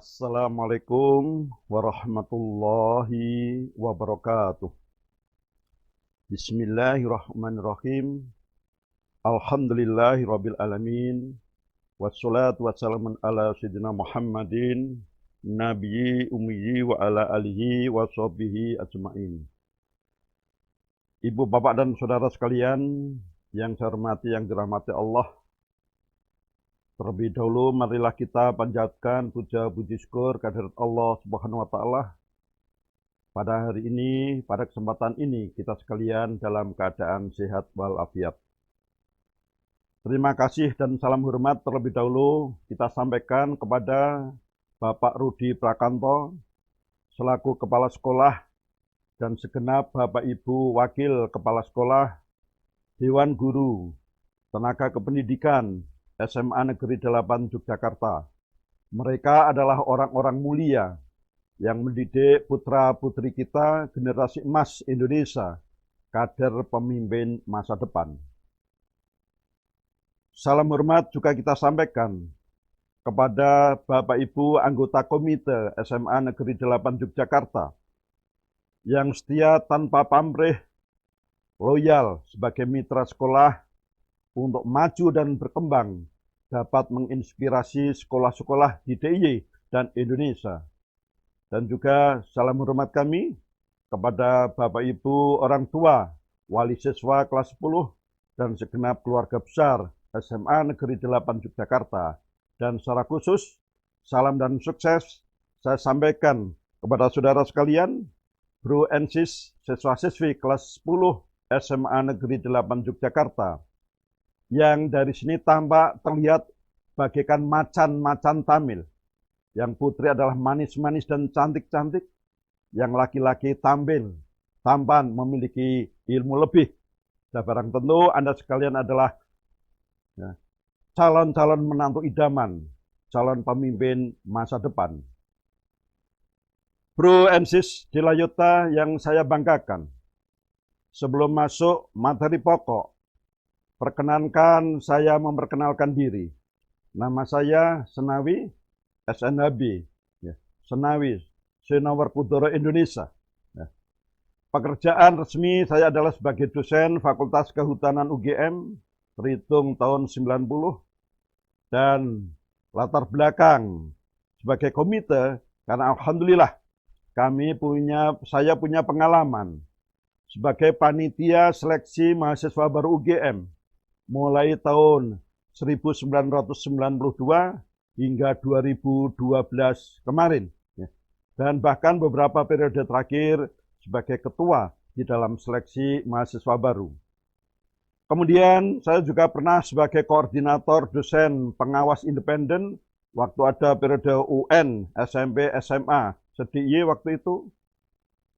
Assalamualaikum warahmatullahi wabarakatuh. Bismillahirrahmanirrahim. Alhamdulillahirabbil alamin. Wassalatu wassalamu ala sayyidina Muhammadin nabiyyi ummiyi wa ala alihi wa sahbihi ajmain. Ibu, bapak dan saudara sekalian yang saya hormati, yang dirahmati Allah. Terlebih dahulu marilah kita panjatkan puja puji syukur kehadirat Allah Subhanahu wa taala. Pada hari ini, pada kesempatan ini kita sekalian dalam keadaan sehat walafiat. Terima kasih dan salam hormat terlebih dahulu kita sampaikan kepada Bapak Rudi Prakanto selaku kepala sekolah dan segenap Bapak Ibu wakil kepala sekolah, Dewan Guru, Tenaga Kependidikan SMA Negeri 8 Yogyakarta. Mereka adalah orang-orang mulia yang mendidik putra-putri kita, generasi emas Indonesia, kader pemimpin masa depan. Salam hormat juga kita sampaikan kepada Bapak Ibu anggota komite SMA Negeri 8 Yogyakarta yang setia tanpa pamrih, loyal sebagai mitra sekolah untuk maju dan berkembang, dapat menginspirasi sekolah-sekolah di DIY dan Indonesia. Dan juga salam hormat kami kepada Bapak Ibu orang tua, wali siswa kelas 10, dan segenap keluarga besar SMA Negeri 8 Yogyakarta. Dan secara khusus, salam dan sukses saya sampaikan kepada saudara sekalian, Bro and Sis, siswa-siswi kelas 10 SMA Negeri 8 Yogyakarta, yang dari sini tampak terlihat bagaikan macan-macan Tamil. Yang putri adalah manis-manis dan cantik-cantik, yang laki-laki tampil, tampan, memiliki ilmu lebih. Dan barang tentu Anda sekalian adalah calon-calon menantu idaman, calon pemimpin masa depan. Bro and Sis Dilayota yang saya banggakan, sebelum masuk materi pokok, perkenankan saya memperkenalkan diri. Nama saya Senawi SNHB, Senawi Sinawar Kudoro Indonesia. Pekerjaan resmi saya adalah sebagai dosen Fakultas Kehutanan UGM, terhitung tahun 90, dan latar belakang sebagai komite, karena alhamdulillah saya punya pengalaman sebagai panitia seleksi mahasiswa baru UGM mulai tahun 1992 hingga 2012 kemarin. Dan bahkan beberapa periode terakhir sebagai ketua di dalam seleksi mahasiswa baru. Kemudian saya juga pernah sebagai koordinator dosen pengawas independen waktu ada periode UN, SMP, SMA, SDIY waktu itu.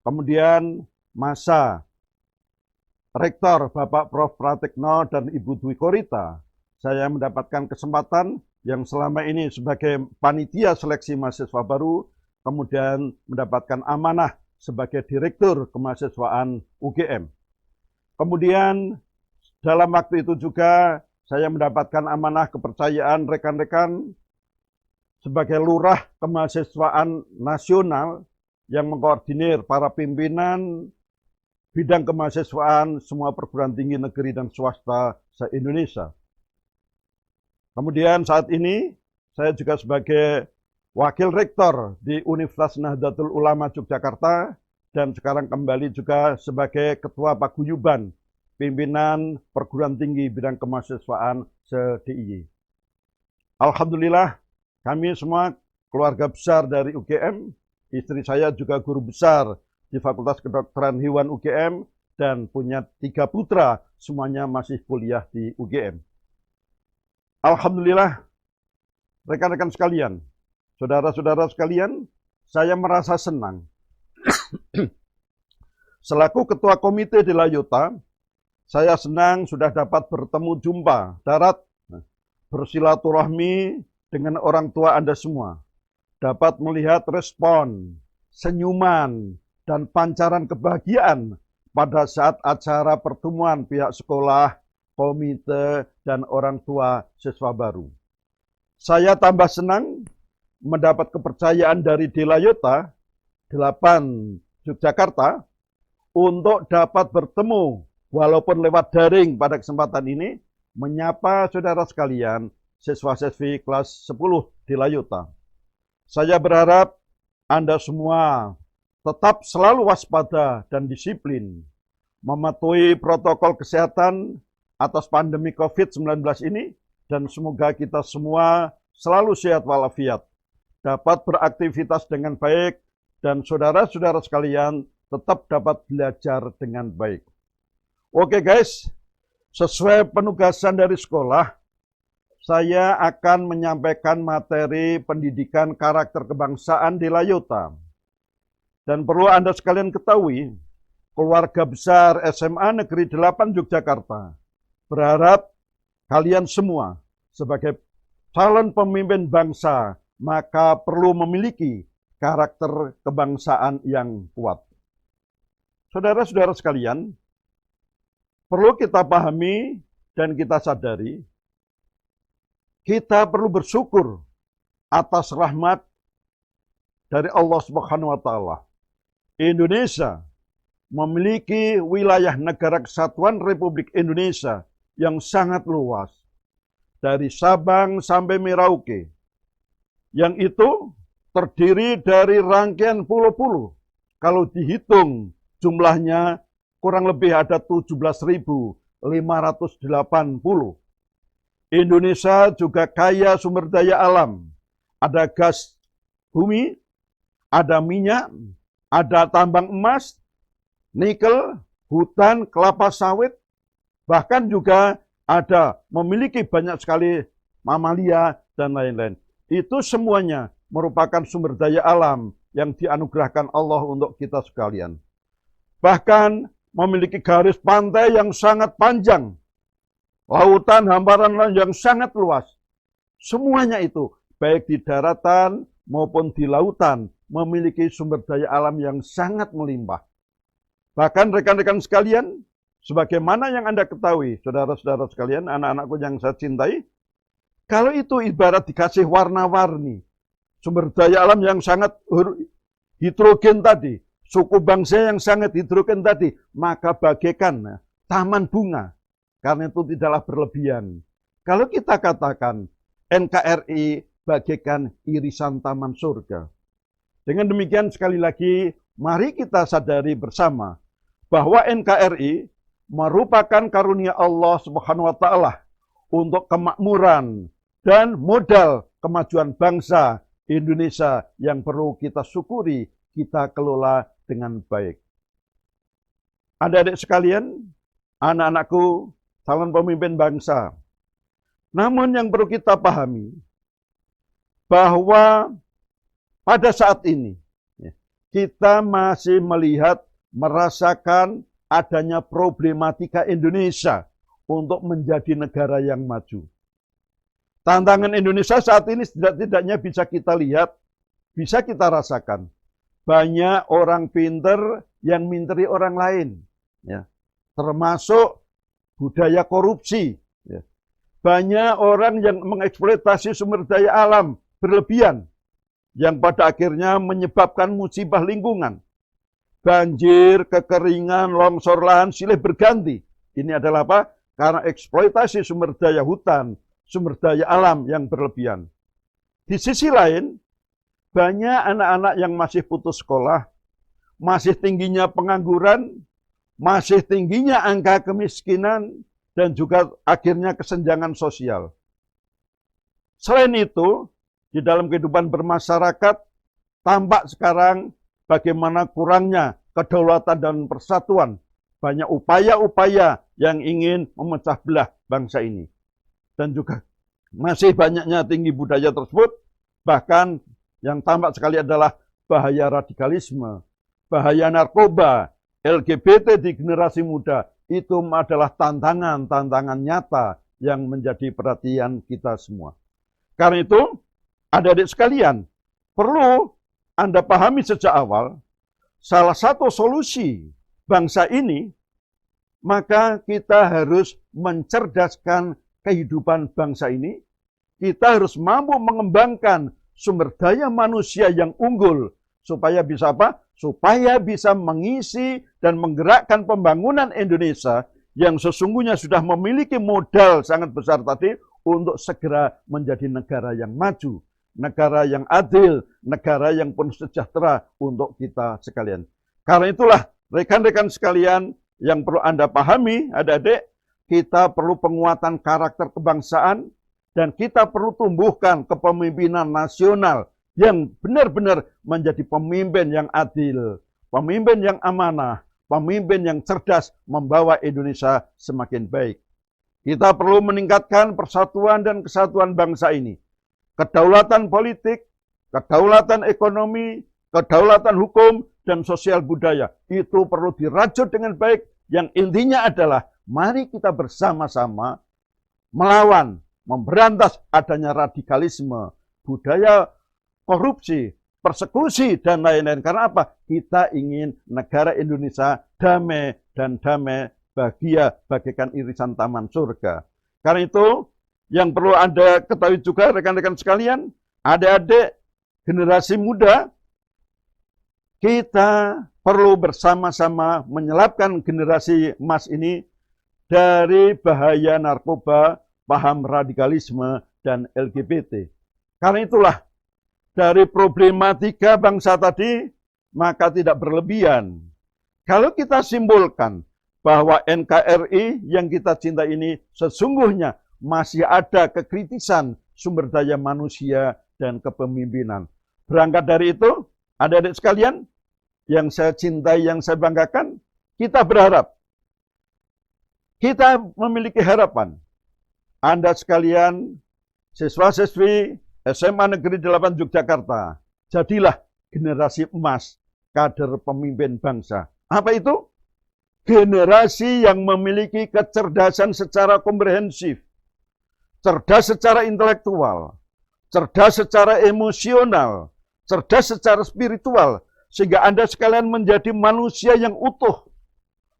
Kemudian masa Rektor Bapak Prof. Pratikno dan Ibu Dwi Korita, saya mendapatkan kesempatan yang selama ini sebagai panitia seleksi mahasiswa baru, kemudian mendapatkan amanah sebagai direktur kemahasiswaan UGM. Kemudian dalam waktu itu juga saya mendapatkan amanah kepercayaan rekan-rekan sebagai lurah kemahasiswaan nasional yang mengkoordinir para pimpinan bidang kemahasiswaan semua perguruan tinggi negeri dan swasta se-Indonesia. Kemudian saat ini saya juga sebagai wakil rektor di Universitas Nahdlatul Ulama Yogyakarta dan sekarang kembali juga sebagai ketua paguyuban pimpinan perguruan tinggi bidang kemahasiswaan se-DIY. Alhamdulillah kami semua keluarga besar dari UGM, istri saya juga guru besar di Fakultas Kedokteran Hewan UGM dan punya 3 putra, semuanya masih kuliah di UGM. Alhamdulillah, rekan-rekan sekalian, saudara-saudara sekalian, saya merasa senang. Selaku ketua komite Dilayota, saya senang sudah dapat bertemu jumpa darat, bersilaturahmi dengan orang tua Anda semua, dapat melihat respon, senyuman, dan pancaran kebahagiaan pada saat acara pertemuan pihak sekolah, komite, dan orang tua siswa baru. Saya tambah senang mendapat kepercayaan dari Delayota 8 Yogyakarta untuk dapat bertemu walaupun lewat daring pada kesempatan ini, menyapa saudara sekalian siswa-siswi kelas 10 Delayota. Saya berharap Anda semua tetap selalu waspada dan disiplin, mematuhi protokol kesehatan atas pandemi COVID-19 ini, dan semoga kita semua selalu sehat walafiat, dapat beraktivitas dengan baik, dan saudara-saudara sekalian tetap dapat belajar dengan baik. Oke guys, sesuai penugasan dari sekolah, saya akan menyampaikan materi pendidikan karakter kebangsaan Delayota. Dan perlu Anda sekalian ketahui, keluarga besar SMA Negeri 8 Yogyakarta berharap kalian semua sebagai calon pemimpin bangsa maka perlu memiliki karakter kebangsaan yang kuat. Saudara-saudara sekalian, perlu kita pahami dan kita sadari, kita perlu bersyukur atas rahmat dari Allah Subhanahu wa Ta'ala. Indonesia memiliki wilayah negara kesatuan Republik Indonesia yang sangat luas, dari Sabang sampai Merauke, yang itu terdiri dari rangkaian pulau-pulau. Kalau dihitung jumlahnya kurang lebih ada 17.580. Indonesia juga kaya sumber daya alam. Ada gas bumi, ada minyak, ada tambang emas, nikel, hutan, kelapa sawit, bahkan juga ada memiliki banyak sekali mamalia dan lain-lain. Itu semuanya merupakan sumber daya alam yang dianugerahkan Allah untuk kita sekalian. Bahkan memiliki garis pantai yang sangat panjang, lautan, hamparan yang sangat luas. Semuanya itu, baik di daratan maupun di lautan, memiliki sumber daya alam yang sangat melimpah. Bahkan rekan-rekan sekalian, sebagaimana yang Anda ketahui, saudara-saudara sekalian, anak-anakku yang saya cintai, kalau itu ibarat dikasih warna-warni, sumber daya alam yang sangat hidrogen tadi, suku bangsa yang sangat hidrogen tadi, maka bagaikan taman bunga, karena itu tidaklah berlebihan. Kalau kita katakan NKRI bagaikan irisan taman surga. Dengan demikian sekali lagi, mari kita sadari bersama bahwa NKRI merupakan karunia Allah Subhanahu wa Ta'ala untuk kemakmuran dan modal kemajuan bangsa Indonesia yang perlu kita syukuri, kita kelola dengan baik. Adik-adik sekalian, anak-anakku, calon pemimpin bangsa. Namun yang perlu kita pahami, bahwa pada saat ini, kita masih melihat, merasakan adanya problematika Indonesia untuk menjadi negara yang maju. Tantangan Indonesia saat ini setidak-tidaknya bisa kita lihat, bisa kita rasakan. Banyak orang pinter yang minteri orang lain, ya, termasuk budaya korupsi. Ya. Banyak orang yang mengeksploitasi sumber daya alam berlebihan, yang pada akhirnya menyebabkan musibah lingkungan. Banjir, kekeringan, longsor lahan silih berganti. Ini adalah apa? Karena eksploitasi sumber daya hutan, sumber daya alam yang berlebihan. Di sisi lain, banyak anak-anak yang masih putus sekolah, masih tingginya pengangguran, masih tingginya angka kemiskinan, dan juga akhirnya kesenjangan sosial. Selain itu, di dalam kehidupan bermasyarakat, tampak sekarang bagaimana kurangnya kedaulatan dan persatuan. Banyak upaya-upaya yang ingin memecah belah bangsa ini. Dan juga masih banyaknya tinggi budaya tersebut, bahkan yang tampak sekali adalah bahaya radikalisme, bahaya narkoba, LGBT di generasi muda. Itu adalah tantangan-tantangan nyata yang menjadi perhatian kita semua. Karena itu, adik-adik sekalian, perlu Anda pahami sejak awal, salah satu solusi bangsa ini, maka kita harus mencerdaskan kehidupan bangsa ini. Kita harus mampu mengembangkan sumber daya manusia yang unggul. Supaya bisa apa? Supaya bisa mengisi dan menggerakkan pembangunan Indonesia yang sesungguhnya sudah memiliki modal sangat besar tadi untuk segera menjadi negara yang maju, negara yang adil, negara yang penuh sejahtera untuk kita sekalian. Karena itulah rekan-rekan sekalian yang perlu Anda pahami, adik-adik, kita perlu penguatan karakter kebangsaan dan kita perlu tumbuhkan kepemimpinan nasional yang benar-benar menjadi pemimpin yang adil, pemimpin yang amanah, pemimpin yang cerdas membawa Indonesia semakin baik. Kita perlu meningkatkan persatuan dan kesatuan bangsa ini. Kedaulatan politik, kedaulatan ekonomi, kedaulatan hukum, dan sosial budaya. Itu perlu dirajut dengan baik. Yang intinya adalah mari kita bersama-sama melawan, memberantas adanya radikalisme, budaya korupsi, persekusi, dan lain-lain. Karena apa? Kita ingin negara Indonesia damai dan damai, bahagia, bagaikan irisan taman surga. Karena itu, yang perlu Anda ketahui juga, rekan-rekan sekalian, adik-adik generasi muda, kita perlu bersama-sama menyelapkan generasi emas ini dari bahaya narkoba, paham radikalisme, dan LGBT. Karena itulah, dari problematika bangsa tadi, maka tidak berlebihan. Kalau kita simbolkan bahwa NKRI yang kita cinta ini sesungguhnya masih ada kekritisan sumber daya manusia dan kepemimpinan. Berangkat dari itu, adik-adik sekalian, yang saya cintai, yang saya banggakan, kita berharap, kita memiliki harapan. Anda sekalian, siswa-siswi SMA Negeri 8 Yogyakarta, jadilah generasi emas kader pemimpin bangsa. Apa itu? Generasi yang memiliki kecerdasan secara komprehensif, cerdas secara intelektual, cerdas secara emosional, cerdas secara spiritual, sehingga Anda sekalian menjadi manusia yang utuh,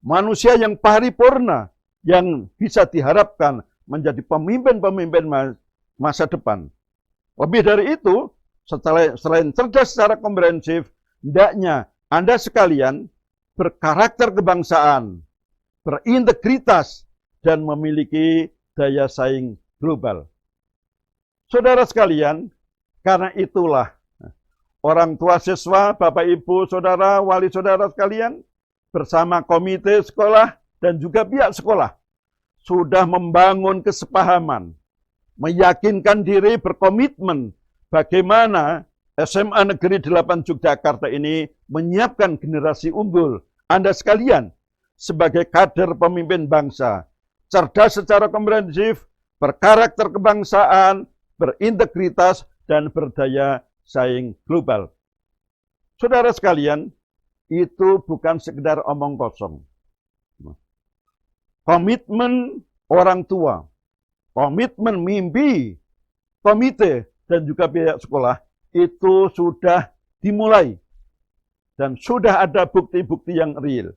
manusia yang paripurna, yang bisa diharapkan menjadi pemimpin-pemimpin masa depan. Lebih dari itu, selain cerdas secara komprehensif, hendaknya Anda sekalian berkarakter kebangsaan, berintegritas, dan memiliki daya saing global. Saudara sekalian, karena itulah orang tua siswa, Bapak Ibu, Saudara, wali saudara sekalian, bersama komite sekolah dan juga pihak sekolah, sudah membangun kesepahaman, meyakinkan diri, berkomitmen bagaimana SMA Negeri 8 Yogyakarta ini menyiapkan generasi unggul. Anda sekalian sebagai kader pemimpin bangsa, cerdas secara komprehensif, berkarakter kebangsaan, berintegritas, dan berdaya saing global. Saudara sekalian, itu bukan sekedar omong kosong. Komitmen orang tua, komitmen mimpi, komite, dan juga pihak sekolah itu sudah dimulai. Dan sudah ada bukti-bukti yang real.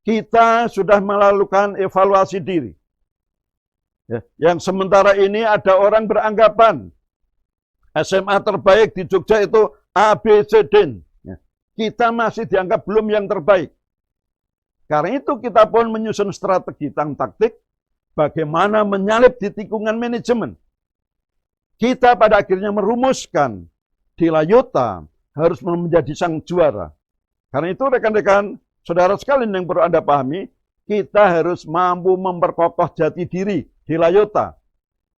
Kita sudah melakukan evaluasi diri. Ya, yang sementara ini ada orang beranggapan SMA terbaik di Jogja itu ABCD. Ya, kita masih dianggap belum yang terbaik. Karena itu kita pun menyusun strategi dan taktik bagaimana menyalip di tikungan manajemen. Kita pada akhirnya merumuskan Dilayota harus menjadi sang juara. Karena itu rekan-rekan, saudara sekalian yang perlu Anda pahami, kita harus mampu memperkokoh jati diri Dilayota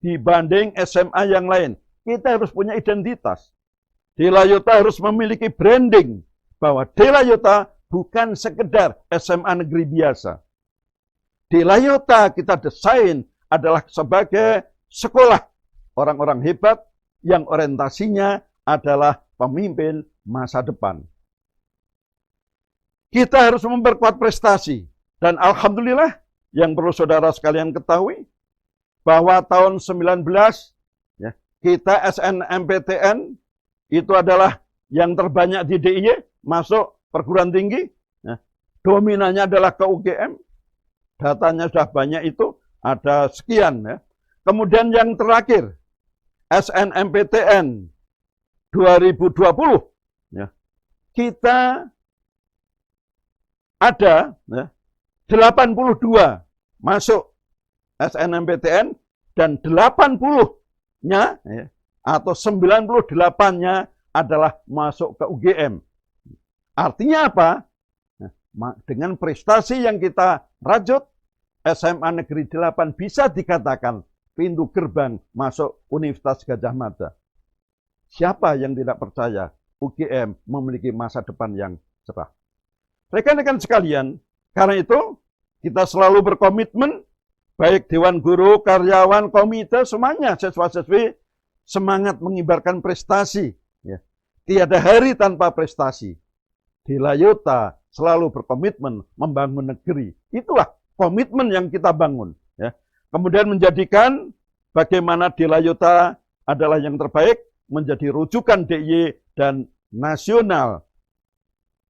dibanding SMA yang lain. Kita harus punya identitas. Dilayota harus memiliki branding bahwa Dilayota bukan sekedar SMA negeri biasa. Dilayota kita desain adalah sebagai sekolah orang-orang hebat yang orientasinya adalah pemimpin masa depan. Kita harus memperkuat prestasi. Dan alhamdulillah yang perlu saudara sekalian ketahui bahwa tahun 19 ya, kita SNMPTN itu adalah yang terbanyak di DIY masuk perguruan tinggi. Ya, dominannya adalah ke UGM. Datanya sudah banyak itu, ada sekian. Ya. Kemudian yang terakhir, SNMPTN 2020 ya, kita ada ya, 82 masuk SNMPTN dan 80-nya ya, atau 98-nya adalah masuk ke UGM. Artinya apa? Dengan prestasi yang kita rajut, SMA Negeri 8 bisa dikatakan pintu gerbang masuk Universitas Gadjah Mada. Siapa yang tidak percaya UGM memiliki masa depan yang cerah? Rekan-rekan sekalian, karena itu kita selalu berkomitmen, baik Dewan Guru, karyawan, komite, semuanya siswa-siswi semangat mengibarkan prestasi. Ya. Tiada hari tanpa prestasi. Dilayota selalu berkomitmen membangun negeri. Itulah komitmen yang kita bangun. Ya. Kemudian menjadikan bagaimana Dilayota adalah yang terbaik, menjadi rujukan DIY dan nasional.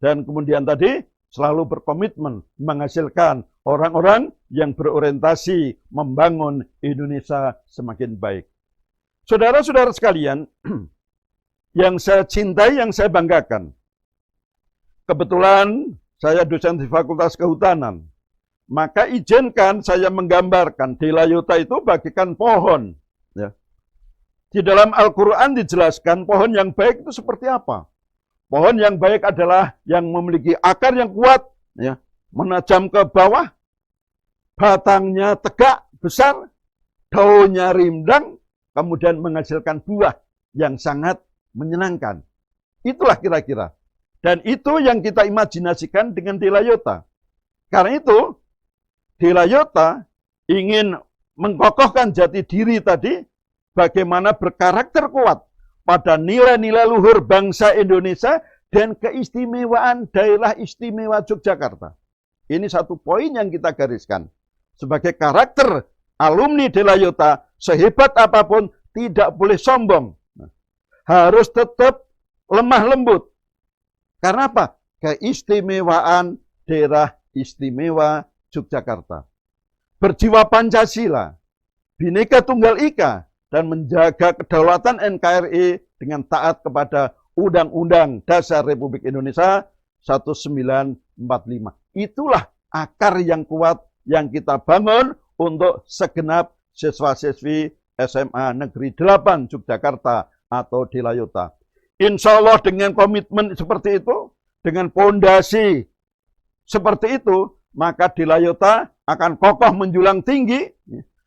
Dan kemudian tadi selalu berkomitmen menghasilkan orang-orang yang berorientasi membangun Indonesia semakin baik. Saudara-saudara sekalian, yang saya cintai, yang saya banggakan, kebetulan saya dosen di Fakultas Kehutanan, maka izinkan saya menggambarkan Dilayota itu bagikan pohon. Ya. Di dalam Al-Quran dijelaskan pohon yang baik itu seperti apa. Pohon yang baik adalah yang memiliki akar yang kuat, ya, menajam ke bawah, batangnya tegak, besar, daunnya rindang, kemudian menghasilkan buah yang sangat menyenangkan. Itulah kira-kira. Dan itu yang kita imajinasikan dengan Dilayota. Karena itu, Dilayota ingin mengkokohkan jati diri tadi, bagaimana berkarakter kuat pada nilai-nilai luhur bangsa Indonesia dan keistimewaan daerah istimewa Yogyakarta. Ini satu poin yang kita gariskan. Sebagai karakter alumni Dilayota, sehebat apapun tidak boleh sombong. Harus tetap lemah lembut. Karena apa? Keistimewaan daerah istimewa Yogyakarta. Berjiwa Pancasila, Bhinneka Tunggal Ika, dan menjaga kedaulatan NKRI dengan taat kepada Undang-Undang Dasar Republik Indonesia 1945. Itulah akar yang kuat yang kita bangun untuk segenap siswa-siswi SMA Negeri 8 Yogyakarta atau Dilayota. Insya Allah dengan komitmen seperti itu, dengan pondasi seperti itu, maka Dilayota akan kokoh menjulang tinggi,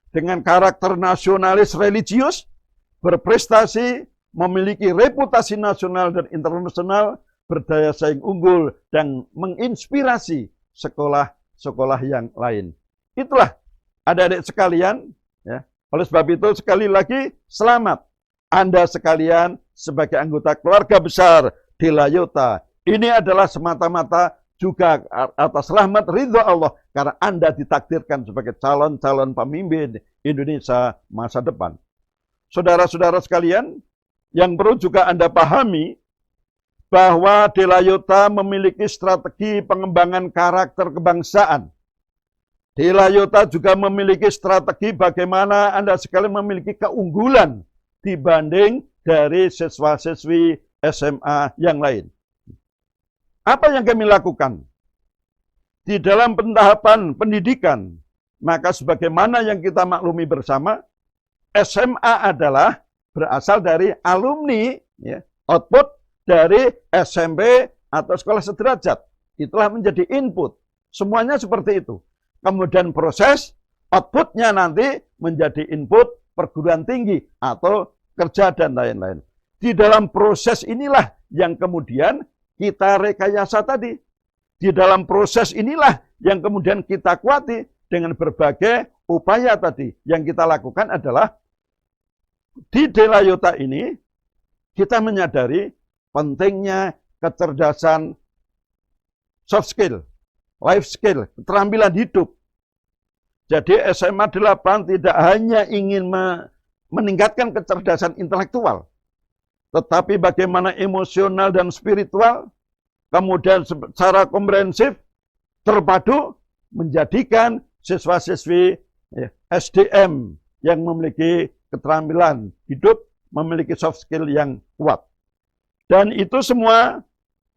dengan karakter nasionalis religius, berprestasi, memiliki reputasi nasional dan internasional, berdaya saing unggul, dan menginspirasi sekolah-sekolah yang lain. Itulah adik-adik sekalian. Ya. Oleh sebab itu, sekali lagi, selamat Anda sekalian sebagai anggota keluarga besar Dilayota. Ini adalah semata-mata juga atas rahmat ridha Allah, karena Anda ditakdirkan sebagai calon-calon pemimpin Indonesia masa depan. Saudara-saudara sekalian, yang perlu juga Anda pahami, bahwa Dilayota memiliki strategi pengembangan karakter kebangsaan. Dilayota juga memiliki strategi bagaimana Anda sekalian memiliki keunggulan dibanding dari siswa-siswi SMA yang lain. Apa yang kami lakukan? Di dalam pentahapan pendidikan, maka sebagaimana yang kita maklumi bersama, SMA adalah berasal dari alumni, ya, output dari SMP atau sekolah sederajat. Itulah menjadi input. Semuanya seperti itu. Kemudian proses outputnya nanti menjadi input perguruan tinggi atau kerja dan lain-lain. Di dalam proses inilah yang kemudian kita rekayasa tadi. Di dalam proses inilah yang kemudian kita kuati dengan berbagai upaya tadi. Yang kita lakukan adalah di Dilayota ini kita menyadari pentingnya kecerdasan soft skill, life skill, keterampilan hidup. Jadi SMA 8 tidak hanya ingin meningkatkan kecerdasan intelektual, tetapi bagaimana emosional dan spiritual, kemudian secara komprehensif, terpadu, menjadikan siswa-siswi SDM yang memiliki keterampilan hidup, memiliki soft skill yang kuat. Dan itu semua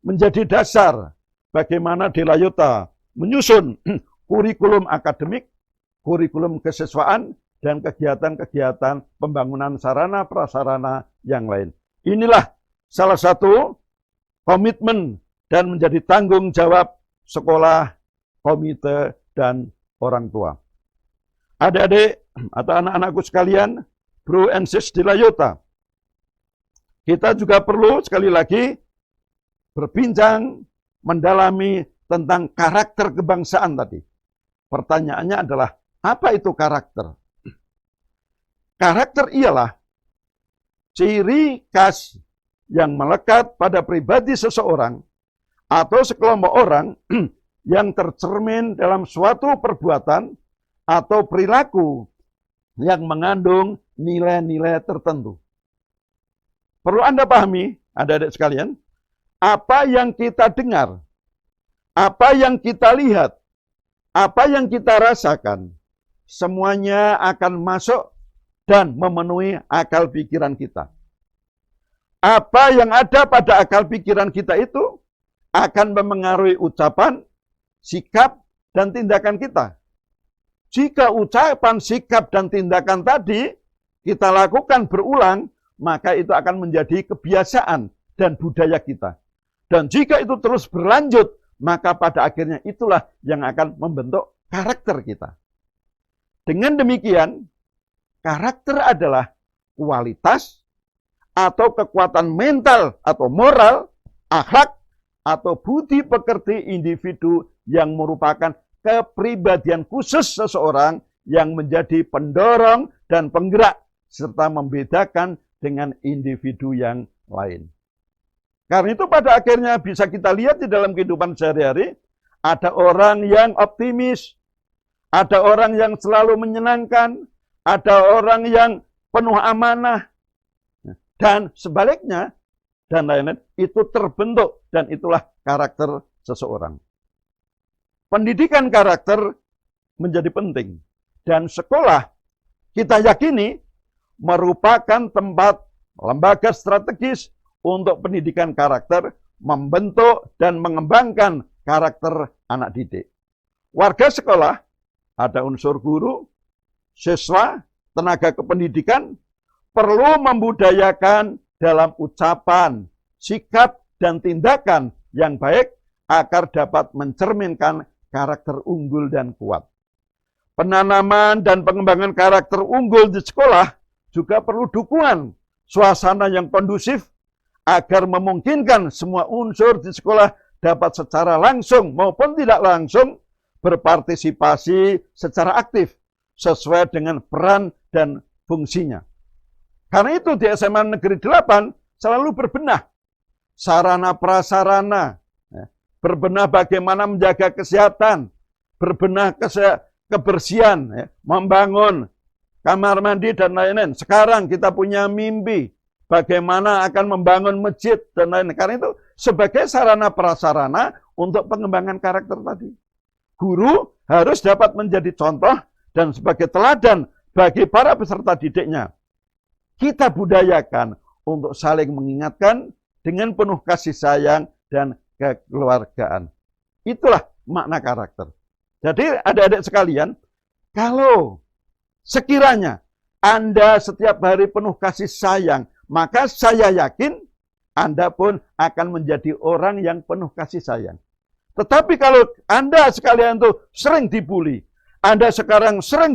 menjadi dasar bagaimana Delayota menyusun kurikulum akademik, kurikulum kesiswaan, dan kegiatan-kegiatan pembangunan sarana prasarana yang lain. Inilah salah satu komitmen dan menjadi tanggung jawab sekolah, komite, dan orang tua. Adik-adik atau anak-anakku sekalian, Bro and Sis Delayota, kita juga perlu sekali lagi berbincang, mendalami tentang karakter kebangsaan tadi. Pertanyaannya adalah, apa itu karakter? Karakter ialah ciri khas yang melekat pada pribadi seseorang atau sekelompok orang yang tercermin dalam suatu perbuatan atau perilaku yang mengandung nilai-nilai tertentu. Perlu Anda pahami, adik-adik sekalian, apa yang kita dengar, apa yang kita lihat, apa yang kita rasakan, semuanya akan masuk dan memenuhi akal pikiran kita. Apa yang ada pada akal pikiran kita itu akan memengaruhi ucapan, sikap, dan tindakan kita. Jika ucapan, sikap, dan tindakan tadi kita lakukan berulang, maka itu akan menjadi kebiasaan dan budaya kita. Dan jika itu terus berlanjut, maka pada akhirnya itulah yang akan membentuk karakter kita. Dengan demikian, karakter adalah kualitas atau kekuatan mental atau moral, akhlak, atau budi pekerti individu yang merupakan kepribadian khusus seseorang yang menjadi pendorong dan penggerak serta membedakan dengan individu yang lain. Karena itu pada akhirnya bisa kita lihat di dalam kehidupan sehari-hari, ada orang yang optimis, ada orang yang selalu menyenangkan, ada orang yang penuh amanah, dan sebaliknya, dan lain-lain, itu terbentuk, dan itulah karakter seseorang. Pendidikan karakter menjadi penting, dan sekolah, kita yakini, merupakan tempat lembaga strategis untuk pendidikan karakter, membentuk dan mengembangkan karakter anak didik. Warga sekolah, ada unsur guru, siswa, tenaga kependidikan, perlu membudayakan dalam ucapan, sikap, dan tindakan yang baik agar dapat mencerminkan karakter unggul dan kuat. Penanaman dan pengembangan karakter unggul di sekolah juga perlu dukungan, suasana yang kondusif agar memungkinkan semua unsur di sekolah dapat secara langsung maupun tidak langsung berpartisipasi secara aktif sesuai dengan peran dan fungsinya. Karena itu di SMA Negeri 8 selalu berbenah sarana prasarana, berbenah bagaimana menjaga kesehatan, berbenah kebersihan, membangun kamar mandi dan lain-lain. Sekarang kita punya mimpi bagaimana akan membangun masjid dan lain-lain. Karena itu sebagai sarana prasarana untuk pengembangan karakter tadi. Guru harus dapat menjadi contoh dan sebagai teladan bagi para peserta didiknya. Kita budayakan untuk saling mengingatkan dengan penuh kasih sayang dan kekeluargaan. Itulah makna karakter. Jadi adik-adik sekalian, kalau sekiranya Anda setiap hari penuh kasih sayang, maka saya yakin Anda pun akan menjadi orang yang penuh kasih sayang. Tetapi kalau Anda sekalian tuh sering dibully, Anda sekarang sering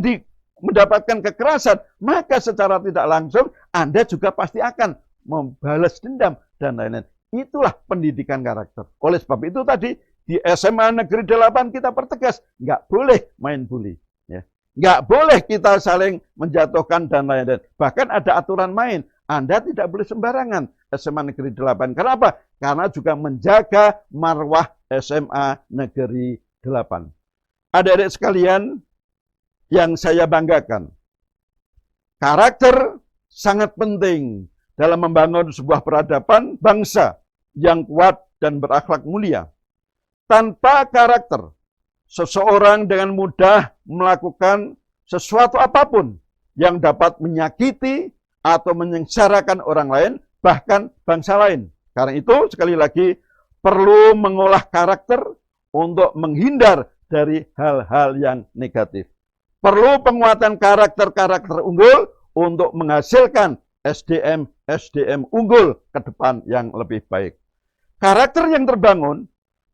mendapatkan kekerasan, maka secara tidak langsung Anda juga pasti akan membalas dendam dan lain-lain. Itulah pendidikan karakter. Oleh sebab itu tadi di SMA Negeri 8 kita pertegas, nggak boleh main bully. Ya. Nggak boleh kita saling menjatuhkan dan lain-lain. Bahkan ada aturan main. Anda tidak boleh sembarangan SMA Negeri 8. Kenapa? Karena juga menjaga marwah SMA Negeri 8. Adik-adik sekalian yang saya banggakan, karakter sangat penting dalam membangun sebuah peradaban bangsa yang kuat dan berakhlak mulia. Tanpa karakter, seseorang dengan mudah melakukan sesuatu apapun yang dapat menyakiti atau menyengsarakan orang lain, bahkan bangsa lain. Karena itu sekali lagi perlu mengolah karakter untuk menghindar dari hal-hal yang negatif. Perlu penguatan karakter-karakter unggul untuk menghasilkan SDM unggul ke depan yang lebih baik. Karakter yang terbangun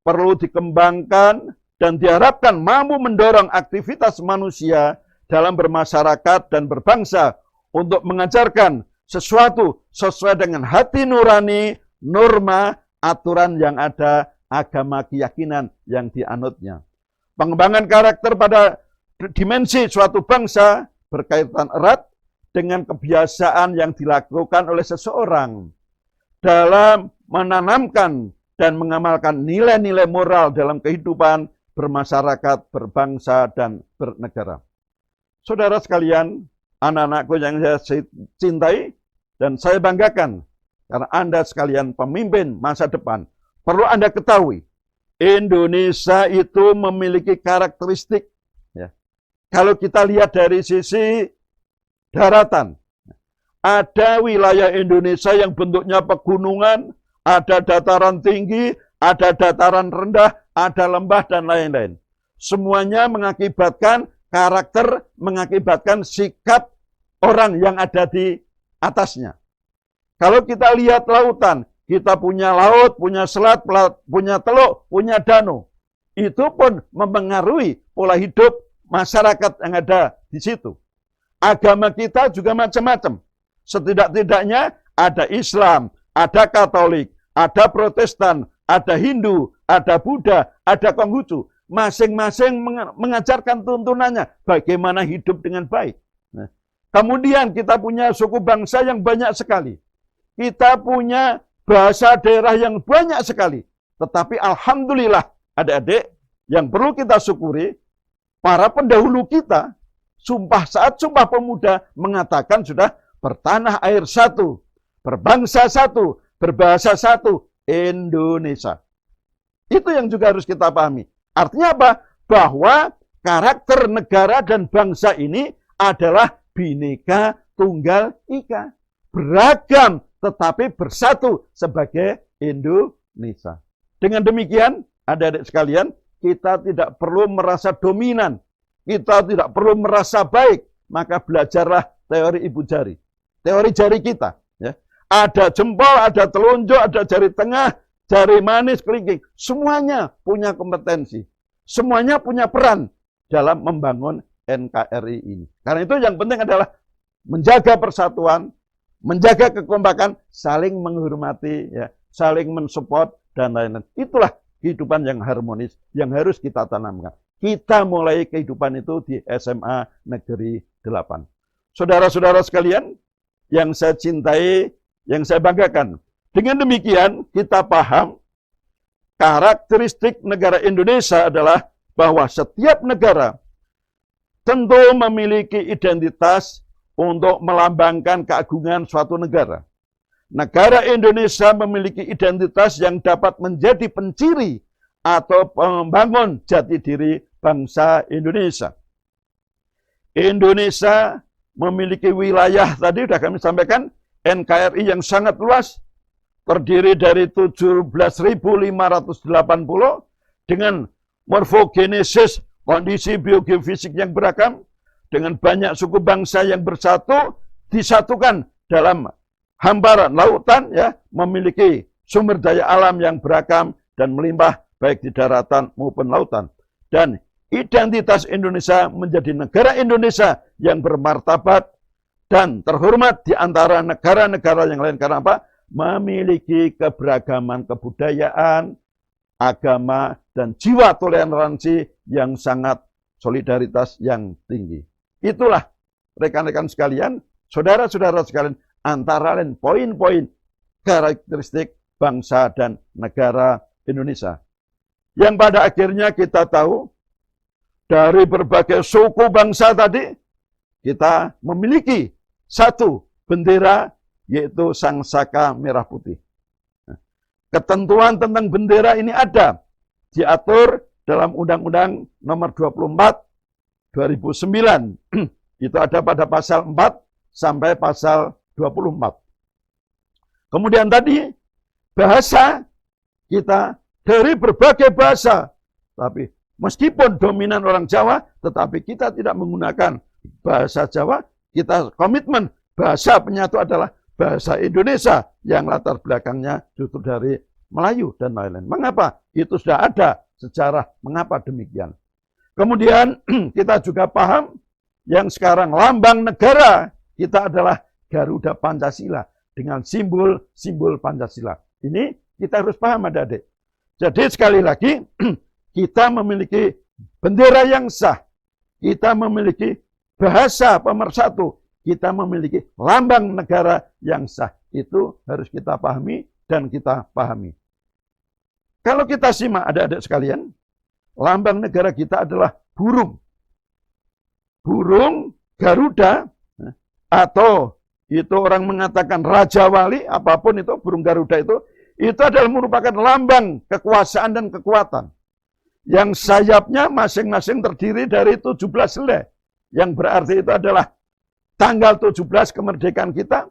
perlu dikembangkan dan diharapkan mampu mendorong aktivitas manusia dalam bermasyarakat dan berbangsa untuk mengajarkan sesuatu sesuai dengan hati nurani, norma, aturan yang ada, agama keyakinan yang dianutnya. Pengembangan karakter pada dimensi suatu bangsa berkaitan erat dengan kebiasaan yang dilakukan oleh seseorang dalam menanamkan dan mengamalkan nilai-nilai moral dalam kehidupan bermasyarakat, berbangsa, dan bernegara. Saudara sekalian, anak-anakku yang saya cintai dan saya banggakan, karena Anda sekalian pemimpin masa depan, perlu Anda ketahui, Indonesia itu memiliki karakteristik. Ya. Kalau kita lihat dari sisi daratan, ada wilayah Indonesia yang bentuknya pegunungan, ada dataran tinggi, ada dataran rendah, ada lembah, dan lain-lain. Semuanya mengakibatkan karakter, mengakibatkan sikap orang yang ada di atasnya. Kalau kita lihat lautan, kita punya laut, punya selat, punya teluk, punya danau. Itu pun mempengaruhi pola hidup masyarakat yang ada di situ. Agama kita juga macam-macam. Setidak-tidaknya ada Islam, ada Katolik, ada Protestan, ada Hindu, ada Buddha, ada Konghucu. Masing-masing mengajarkan tuntunannya bagaimana hidup dengan baik. Nah, kemudian kita punya suku bangsa yang banyak sekali. Kita punya bahasa daerah yang banyak sekali. Tetapi alhamdulillah adik-adik yang perlu kita syukuri, para pendahulu kita, saat Sumpah Pemuda mengatakan sudah bertanah air satu, berbangsa satu, berbahasa satu, Indonesia. Itu yang juga harus kita pahami. Artinya apa? Bahwa karakter negara dan bangsa ini adalah Bhinneka Tunggal Ika. Beragam tetapi bersatu sebagai Indonesia. Dengan demikian, adik-adik sekalian, kita tidak perlu merasa dominan. Kita tidak perlu merasa baik, maka belajarlah teori ibu jari. Teori jari kita. Ya. Ada jempol, ada telunjuk, ada jari tengah, jari manis, kelingking. Semuanya punya kompetensi. Semuanya punya peran dalam membangun NKRI ini. Karena itu yang penting adalah menjaga persatuan, menjaga kekompakan, saling menghormati, ya, saling mensupport, dan lain-lain. Itulah kehidupan yang harmonis yang harus kita tanamkan. Kita mulai kehidupan itu di SMA Negeri 8. Saudara-saudara sekalian yang saya cintai, yang saya banggakan. Dengan demikian kita paham karakteristik negara Indonesia adalah bahwa setiap negara tentu memiliki identitas untuk melambangkan keagungan suatu negara. Negara Indonesia memiliki identitas yang dapat menjadi penciri atau pembangun jati diri bangsa Indonesia. Indonesia memiliki wilayah, tadi sudah kami sampaikan, NKRI yang sangat luas, terdiri dari 17.580 dengan morfogenesis, kondisi biogeofisik yang beragam, dengan banyak suku bangsa yang bersatu, disatukan dalam hamparan lautan, ya, memiliki sumber daya alam yang beragam dan melimpah baik di daratan maupun lautan. Dan identitas Indonesia menjadi negara Indonesia yang bermartabat dan terhormat di antara negara-negara yang lain. Karena apa? Memiliki keberagaman kebudayaan, agama, dan jiwa toleransi yang sangat solidaritas yang tinggi. Itulah rekan-rekan sekalian, saudara-saudara sekalian, antara lain poin-poin karakteristik bangsa dan negara Indonesia. Yang pada akhirnya kita tahu, dari berbagai suku bangsa tadi, kita memiliki satu bendera, yaitu Sang Saka Merah Putih. Ketentuan tentang bendera ini ada, diatur dalam Undang-Undang Nomor 24 2009. Itu ada pada pasal 4 sampai pasal 24. Kemudian tadi bahasa kita dari berbagai bahasa. Tapi meskipun dominan orang Jawa, tetapi kita tidak menggunakan bahasa Jawa. Kita komitmen bahasa penyatu adalah bahasa Indonesia yang latar belakangnya justru dari Melayu dan lain-lain. Mengapa? Itu sudah ada sejarah mengapa demikian. Kemudian kita juga paham yang sekarang lambang negara kita adalah Garuda Pancasila dengan simbol-simbol Pancasila. Ini kita harus paham, adik-adik. Jadi sekali lagi kita memiliki bendera yang sah, kita memiliki bahasa pemersatu, kita memiliki lambang negara yang sah. Itu harus kita pahami dan kita pahami. Kalau kita simak adik-adik sekalian, lambang negara kita adalah burung. Burung Garuda, atau itu orang mengatakan Raja Wali, apapun itu, burung Garuda itu adalah merupakan lambang kekuasaan dan kekuatan. Yang sayapnya masing-masing terdiri dari 17 helai. Yang berarti itu adalah tanggal 17 kemerdekaan kita.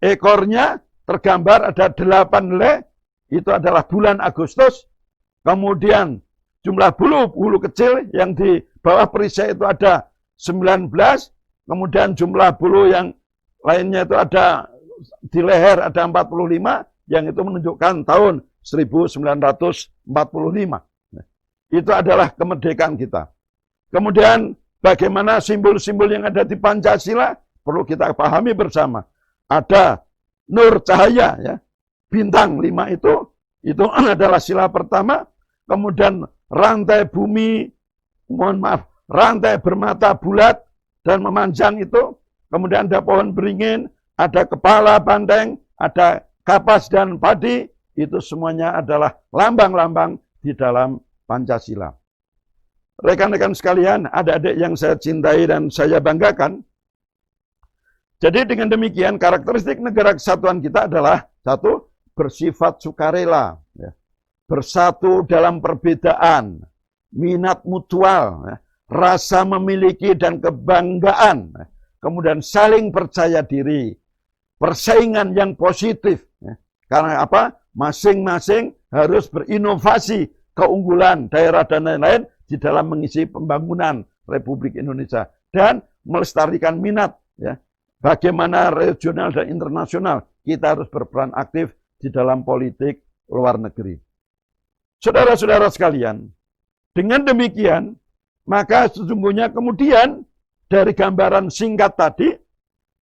Ekornya tergambar ada 8 helai, itu adalah bulan Agustus. Kemudian jumlah bulu kecil yang di bawah perisai itu ada 19. Kemudian jumlah bulu yang lainnya itu ada di leher ada 45, yang itu menunjukkan tahun 1945. Itu adalah kemerdekaan kita. Kemudian bagaimana simbol-simbol yang ada di Pancasila perlu kita pahami bersama. Ada nur cahaya, ya. Bintang 5 itu adalah sila pertama. Kemudian rantai bumi, rantai bermata bulat dan memanjang itu. Kemudian ada pohon beringin, ada kepala banteng, ada kapas dan padi. Itu semuanya adalah lambang-lambang di dalam Pancasila. Rekan-rekan sekalian, adik-adik yang saya cintai dan saya banggakan. Jadi dengan demikian karakteristik negara kesatuan kita adalah satu, bersifat sukarela, ya. Bersatu dalam perbedaan, minat mutual, ya. Rasa memiliki dan kebanggaan, ya. Kemudian saling percaya diri, persaingan yang positif, ya. Karena apa? Masing-masing harus berinovasi keunggulan daerah dan lain-lain di dalam mengisi pembangunan Republik Indonesia dan melestarikan minat, ya. Bagaimana regional dan internasional kita harus berperan aktif di dalam politik luar negeri. Saudara-saudara sekalian, dengan demikian maka sesungguhnya kemudian dari gambaran singkat tadi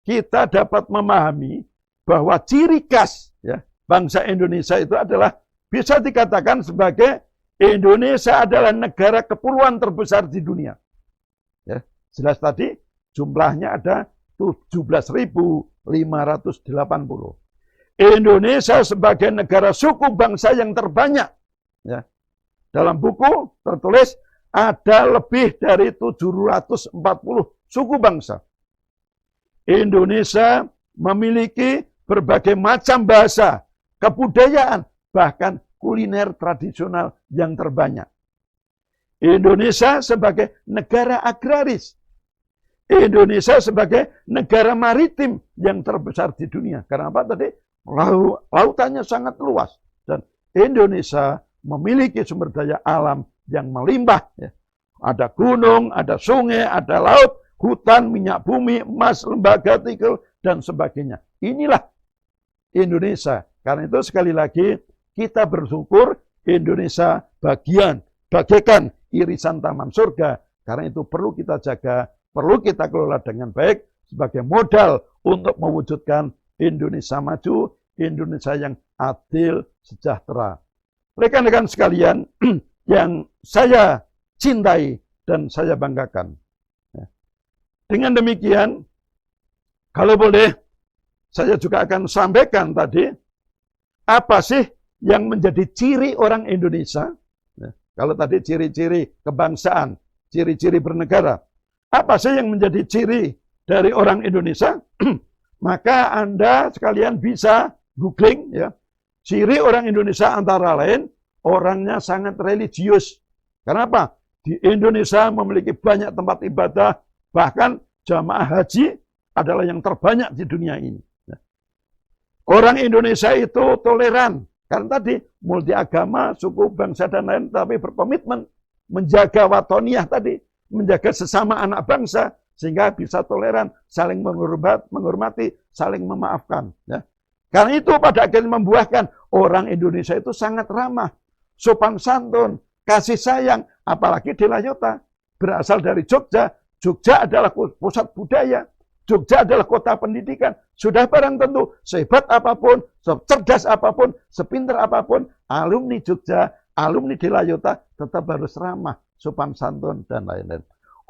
kita dapat memahami bahwa ciri khas, ya, bangsa Indonesia itu adalah bisa dikatakan sebagai Indonesia adalah negara kepulauan terbesar di dunia. Ya, jelas tadi jumlahnya ada 17.580. Indonesia sebagai negara suku bangsa yang terbanyak. Ya. Dalam buku tertulis ada lebih dari 740 suku bangsa. Indonesia memiliki berbagai macam bahasa, kebudayaan, bahkan kuliner tradisional yang terbanyak. Indonesia sebagai negara agraris. Indonesia sebagai negara maritim yang terbesar di dunia. Karena apa tadi? Lautannya sangat luas. Dan Indonesia memiliki sumber daya alam yang melimpah. Ya. Ada gunung, ada sungai, ada laut, hutan, minyak bumi, emas, lembaga tikel, dan sebagainya. Inilah Indonesia. Karena itu sekali lagi kita bersyukur Indonesia bagaikan irisan taman surga. Karena itu perlu kita jaga, perlu kita kelola dengan baik sebagai modal untuk mewujudkan Indonesia maju, Indonesia yang adil, sejahtera. Rekan-rekan sekalian yang saya cintai dan saya banggakan. Dengan demikian, kalau boleh, saya juga akan sampaikan tadi, apa sih yang menjadi ciri orang Indonesia? Kalau tadi ciri-ciri kebangsaan, ciri-ciri bernegara. Apa sih yang menjadi ciri dari orang Indonesia? Maka Anda sekalian bisa googling, ya. Ciri orang Indonesia antara lain, orangnya sangat religius. Kenapa? Di Indonesia memiliki banyak tempat ibadah, bahkan jamaah haji adalah yang terbanyak di dunia ini. Orang Indonesia itu toleran, Karena tadi multi agama, suku, bangsa, dan lain, tapi berkomitmen menjaga watoniyah tadi, menjaga sesama anak bangsa, sehingga bisa toleran, saling menghormati, saling memaafkan. Ya. Karena itu pada akhirnya membuahkan orang Indonesia itu sangat ramah, sopan santun, kasih sayang, apalagi di Layota. Berasal dari Jogja, Jogja adalah pusat budaya, Jogja adalah kota pendidikan. Sudah barang tentu, sehebat apapun, secerdas apapun, sepintar apapun, alumni Jogja, alumni di Layota tetap harus ramah, sopan santun, dan lain-lain.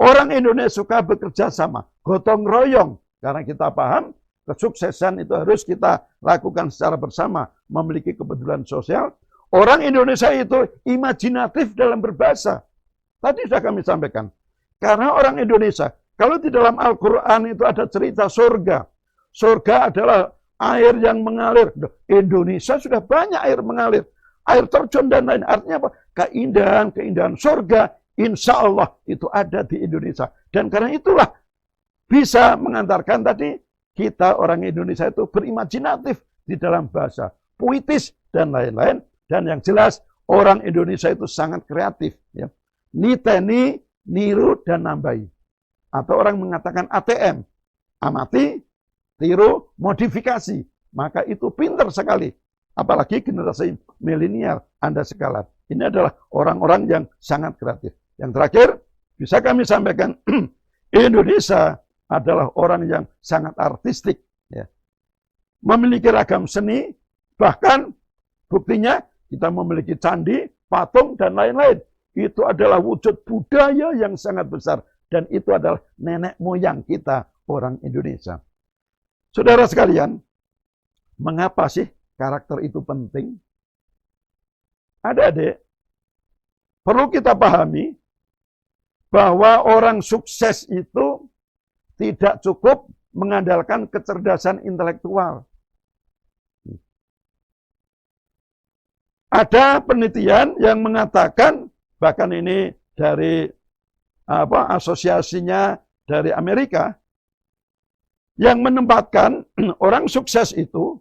Orang Indonesia suka bekerja sama, gotong royong, karena kita paham kesuksesan itu harus kita lakukan secara bersama, memiliki kepedulian sosial. Orang Indonesia itu imajinatif dalam berbahasa. Tadi sudah kami sampaikan. Karena orang Indonesia, kalau di dalam Al-Quran itu ada cerita surga. Surga adalah air yang mengalir. Indonesia sudah banyak air mengalir. Air terjun dan lain. Artinya apa? Keindahan surga, insya Allah itu ada di Indonesia. Dan karena itulah bisa mengantarkan tadi kita orang Indonesia itu berimajinatif di dalam bahasa. Puitis dan lain-lain. Dan yang jelas orang Indonesia itu sangat kreatif. Ya. Niteni, niru, dan nambahi. Atau orang mengatakan ATM. Amati, tiru, modifikasi. Maka itu pintar sekali. Apalagi generasi milenial Anda sekalian. Ini adalah orang-orang yang sangat kreatif. Yang terakhir, bisa kami sampaikan, Indonesia adalah orang yang sangat artistik. Ya. Memiliki ragam seni, bahkan buktinya kita memiliki candi, patung, dan lain-lain. Itu adalah wujud budaya yang sangat besar. Dan itu adalah nenek moyang kita, orang Indonesia. Saudara sekalian, mengapa sih karakter itu penting? Adik-adik, perlu kita pahami bahwa orang sukses itu tidak cukup mengandalkan kecerdasan intelektual. Ada penelitian yang mengatakan, bahkan ini dari asosiasinya dari Amerika, yang menempatkan orang sukses itu,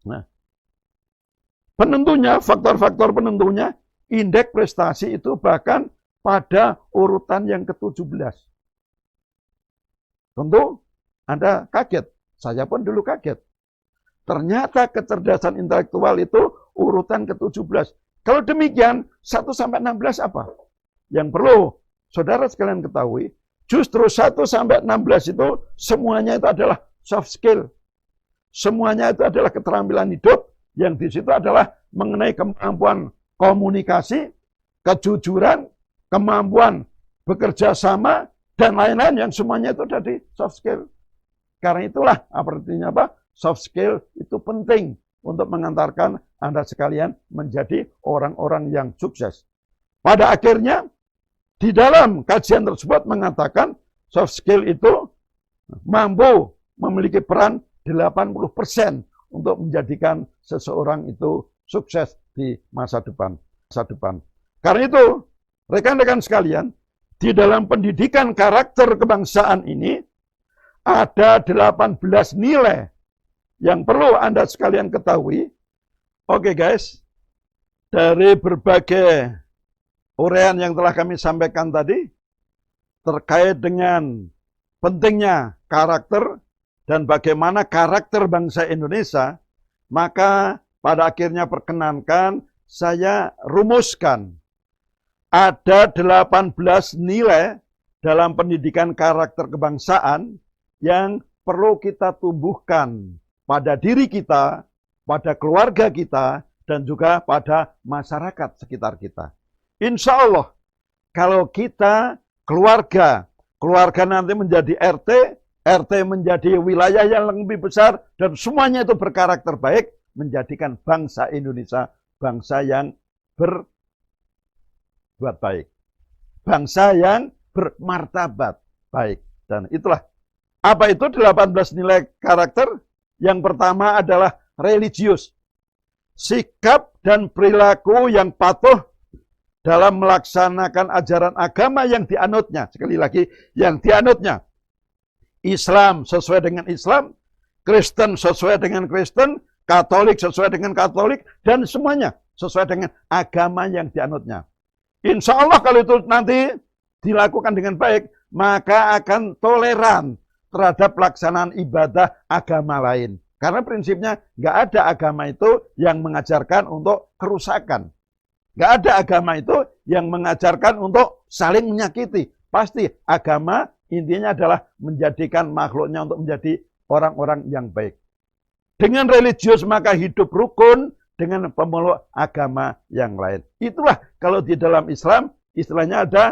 nah, penentunya, faktor-faktor penentunya, indeks prestasi itu bahkan pada urutan yang ke-17. Tentu Anda kaget, saya pun dulu kaget. Ternyata kecerdasan intelektual itu urutan ke-17. Kalau demikian, 1-16 apa? Yang perlu saudara sekalian ketahui, justru 1-16 itu semuanya itu adalah soft skill. Semuanya itu adalah keterampilan hidup, yang di situ adalah mengenai kemampuan komunikasi, kejujuran, kemampuan bekerja sama, dan lain-lain yang semuanya itu ada di soft skill. Karena itulah, artinya apa? Soft skill itu penting untuk mengantarkan Anda sekalian menjadi orang-orang yang sukses. Pada akhirnya, di dalam kajian tersebut mengatakan soft skill itu mampu memiliki peran 80% untuk menjadikan seseorang itu sukses di masa depan. Karena itu, rekan-rekan sekalian, di dalam pendidikan karakter kebangsaan ini ada 18 nilai yang perlu Anda sekalian ketahui. Oke guys, dari berbagai uraian yang telah kami sampaikan tadi, terkait dengan pentingnya karakter dan bagaimana karakter bangsa Indonesia, maka pada akhirnya perkenankan saya rumuskan. Ada 18 nilai dalam pendidikan karakter kebangsaan yang perlu kita tumbuhkan pada diri kita, pada keluarga kita, dan juga pada masyarakat sekitar kita. Insya Allah, kalau kita keluarga nanti menjadi RT, RT menjadi wilayah yang lebih besar, dan semuanya itu berkarakter baik, menjadikan bangsa Indonesia bangsa yang berbuat baik. Bangsa yang bermartabat baik. Dan itulah, apa itu 18 nilai karakter? Yang pertama adalah religius. Sikap dan perilaku yang patuh dalam melaksanakan ajaran agama yang dianutnya. Sekali lagi, yang dianutnya. Islam sesuai dengan Islam, Kristen sesuai dengan Kristen, Katolik sesuai dengan Katolik, dan semuanya sesuai dengan agama yang dianutnya. Insya Allah kalau itu nanti dilakukan dengan baik, maka akan toleran terhadap pelaksanaan ibadah agama lain. Karena prinsipnya nggak ada agama itu yang mengajarkan untuk kerusakan. Nggak ada agama itu yang mengajarkan untuk saling menyakiti. Pasti agama intinya adalah menjadikan makhluknya untuk menjadi orang-orang yang baik. Dengan religius maka hidup rukun dengan pemeluk agama yang lain. Itulah kalau di dalam Islam istilahnya ada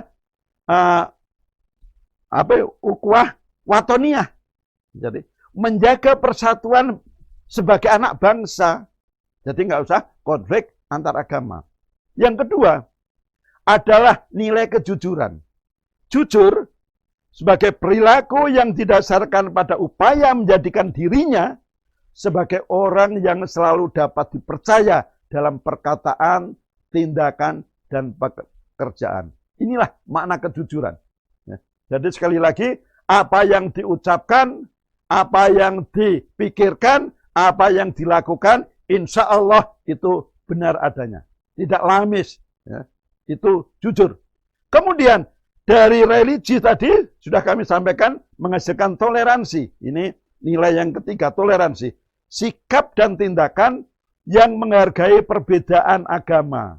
ukhuwah watoniyah. Jadi menjaga persatuan sebagai anak bangsa. Jadi nggak usah konflik antar agama. Yang kedua adalah nilai kejujuran. Jujur sebagai perilaku yang didasarkan pada upaya menjadikan dirinya sebagai orang yang selalu dapat dipercaya dalam perkataan, tindakan, dan pekerjaan. Inilah makna kejujuran. Jadi sekali lagi, apa yang diucapkan, apa yang dipikirkan, apa yang dilakukan, insya Allah itu benar adanya. Tidak lamis. Itu jujur. Kemudian, dari religi tadi, sudah kami sampaikan, menghasilkan toleransi. Ini nilai yang ketiga, toleransi. Sikap dan tindakan yang menghargai perbedaan agama.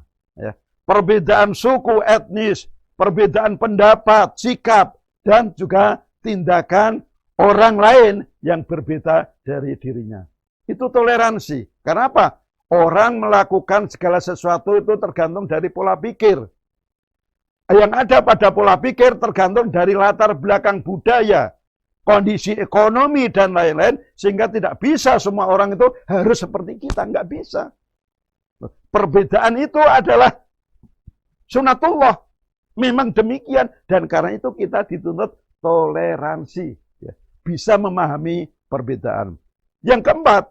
Perbedaan suku, etnis, perbedaan pendapat, sikap, dan juga tindakan orang lain yang berbeda dari dirinya. Itu toleransi. Karena apa? Orang melakukan segala sesuatu itu tergantung dari pola pikir. Yang ada pada pola pikir tergantung dari latar belakang budaya, kondisi ekonomi, dan lain-lain, sehingga tidak bisa semua orang itu harus seperti kita. Nggak bisa. Perbedaan itu adalah sunatullah. Memang demikian. Dan karena itu kita dituntut toleransi. Bisa memahami perbedaan. Yang keempat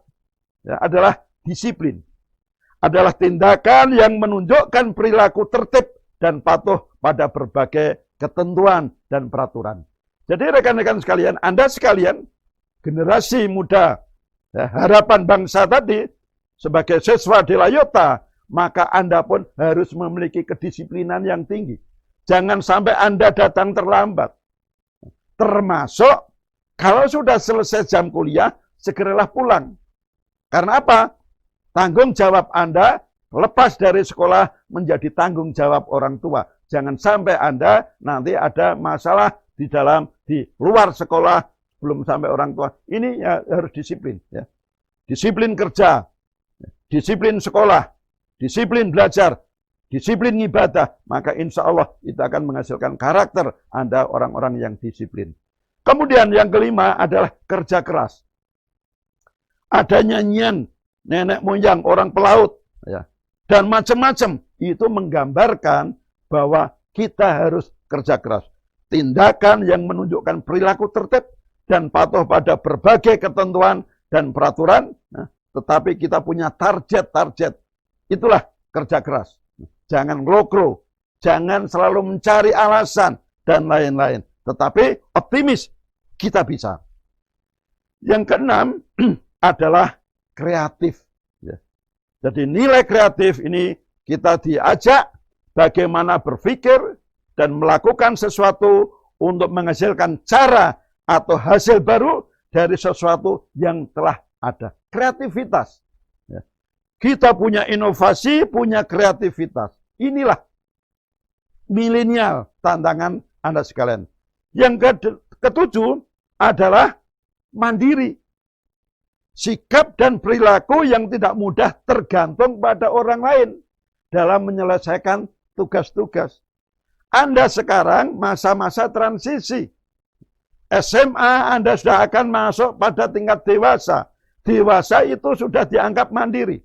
adalah disiplin. Adalah tindakan yang menunjukkan perilaku tertib dan patuh pada berbagai ketentuan dan peraturan. Jadi rekan-rekan sekalian, Anda sekalian, generasi muda, harapan bangsa tadi, sebagai siswa di Layota, maka Anda pun harus memiliki kedisiplinan yang tinggi. Jangan sampai Anda datang terlambat. Termasuk, kalau sudah selesai jam kuliah, segeralah pulang. Karena apa? Tanggung jawab Anda lepas dari sekolah menjadi tanggung jawab orang tua. Jangan sampai Anda nanti ada masalah di luar sekolah belum sampai orang tua. Ini ya, harus disiplin. Ya. Disiplin kerja, disiplin sekolah, disiplin belajar, disiplin ibadah. Maka insya Allah itu akan menghasilkan karakter Anda orang-orang yang disiplin. Kemudian yang kelima adalah kerja keras. Ada nyanyian nenek moyang orang pelaut, ya, dan macam-macam. Itu menggambarkan bahwa kita harus kerja keras. Tindakan yang menunjukkan perilaku tertib dan patuh pada berbagai ketentuan dan peraturan, tetapi kita punya target-target. Itulah kerja keras. Jangan ngelokro, jangan selalu mencari alasan, dan lain-lain. Tetapi optimis, kita bisa. Yang keenam adalah kreatif. Jadi nilai kreatif ini kita diajak bagaimana berpikir dan melakukan sesuatu untuk menghasilkan cara atau hasil baru dari sesuatu yang telah ada. Kreativitas. Kita punya inovasi, punya kreativitas. Inilah milenial tantangan Anda sekalian. Yang ketujuh adalah mandiri. Sikap dan perilaku yang tidak mudah tergantung pada orang lain dalam menyelesaikan tugas-tugas. Anda sekarang masa-masa transisi. SMA Anda sudah akan masuk pada tingkat dewasa. Dewasa itu sudah dianggap mandiri.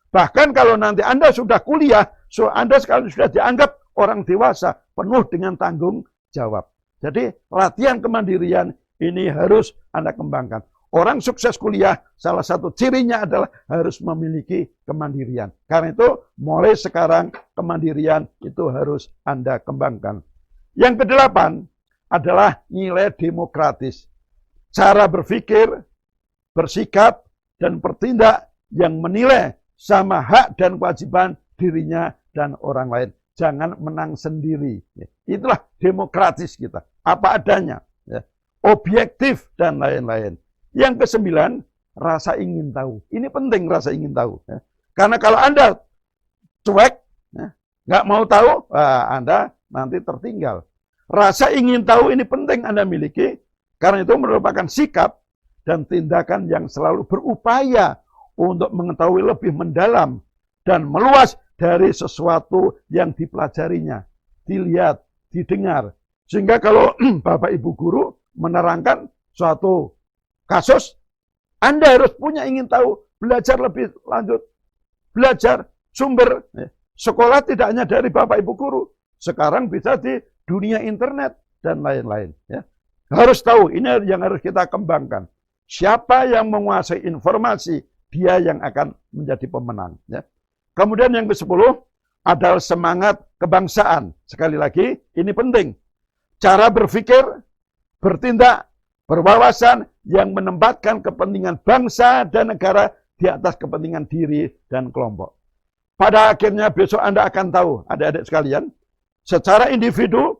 Bahkan kalau nanti Anda sudah kuliah, Anda sekarang sudah dianggap orang dewasa, penuh dengan tanggung jawab. Jadi latihan kemandirian ini harus Anda kembangkan. Orang sukses kuliah, salah satu cirinya adalah harus memiliki kemandirian. Karena itu, mulai sekarang kemandirian itu harus Anda kembangkan. Yang kedelapan adalah nilai demokratis. Cara berpikir, bersikap, dan bertindak yang menilai sama hak dan kewajiban dirinya dan orang lain. Jangan menang sendiri. Itulah demokratis kita. Apa adanya. Objektif dan lain-lain. Yang kesembilan, rasa ingin tahu. Ini penting rasa ingin tahu. Karena kalau Anda cuek, nggak mau tahu, Anda nanti tertinggal. Rasa ingin tahu ini penting Anda miliki. Karena itu merupakan sikap dan tindakan yang selalu berupaya untuk mengetahui lebih mendalam dan meluas dari sesuatu yang dipelajarinya, dilihat, didengar. Sehingga kalau Bapak Ibu guru menerangkan suatu kasus, Anda harus punya ingin tahu, belajar lebih lanjut, belajar sumber. Sekolah tidak hanya dari Bapak Ibu guru, sekarang bisa di dunia internet dan lain-lain. Harus tahu, ini yang harus kita kembangkan. Siapa yang menguasai informasi, dia yang akan menjadi pemenang. Kemudian yang ke-10 adalah semangat kebangsaan. Sekali lagi, ini penting. Cara berpikir, bertindak, berwawasan yang menempatkan kepentingan bangsa dan negara di atas kepentingan diri dan kelompok. Pada akhirnya besok Anda akan tahu, adik-adik sekalian, secara individu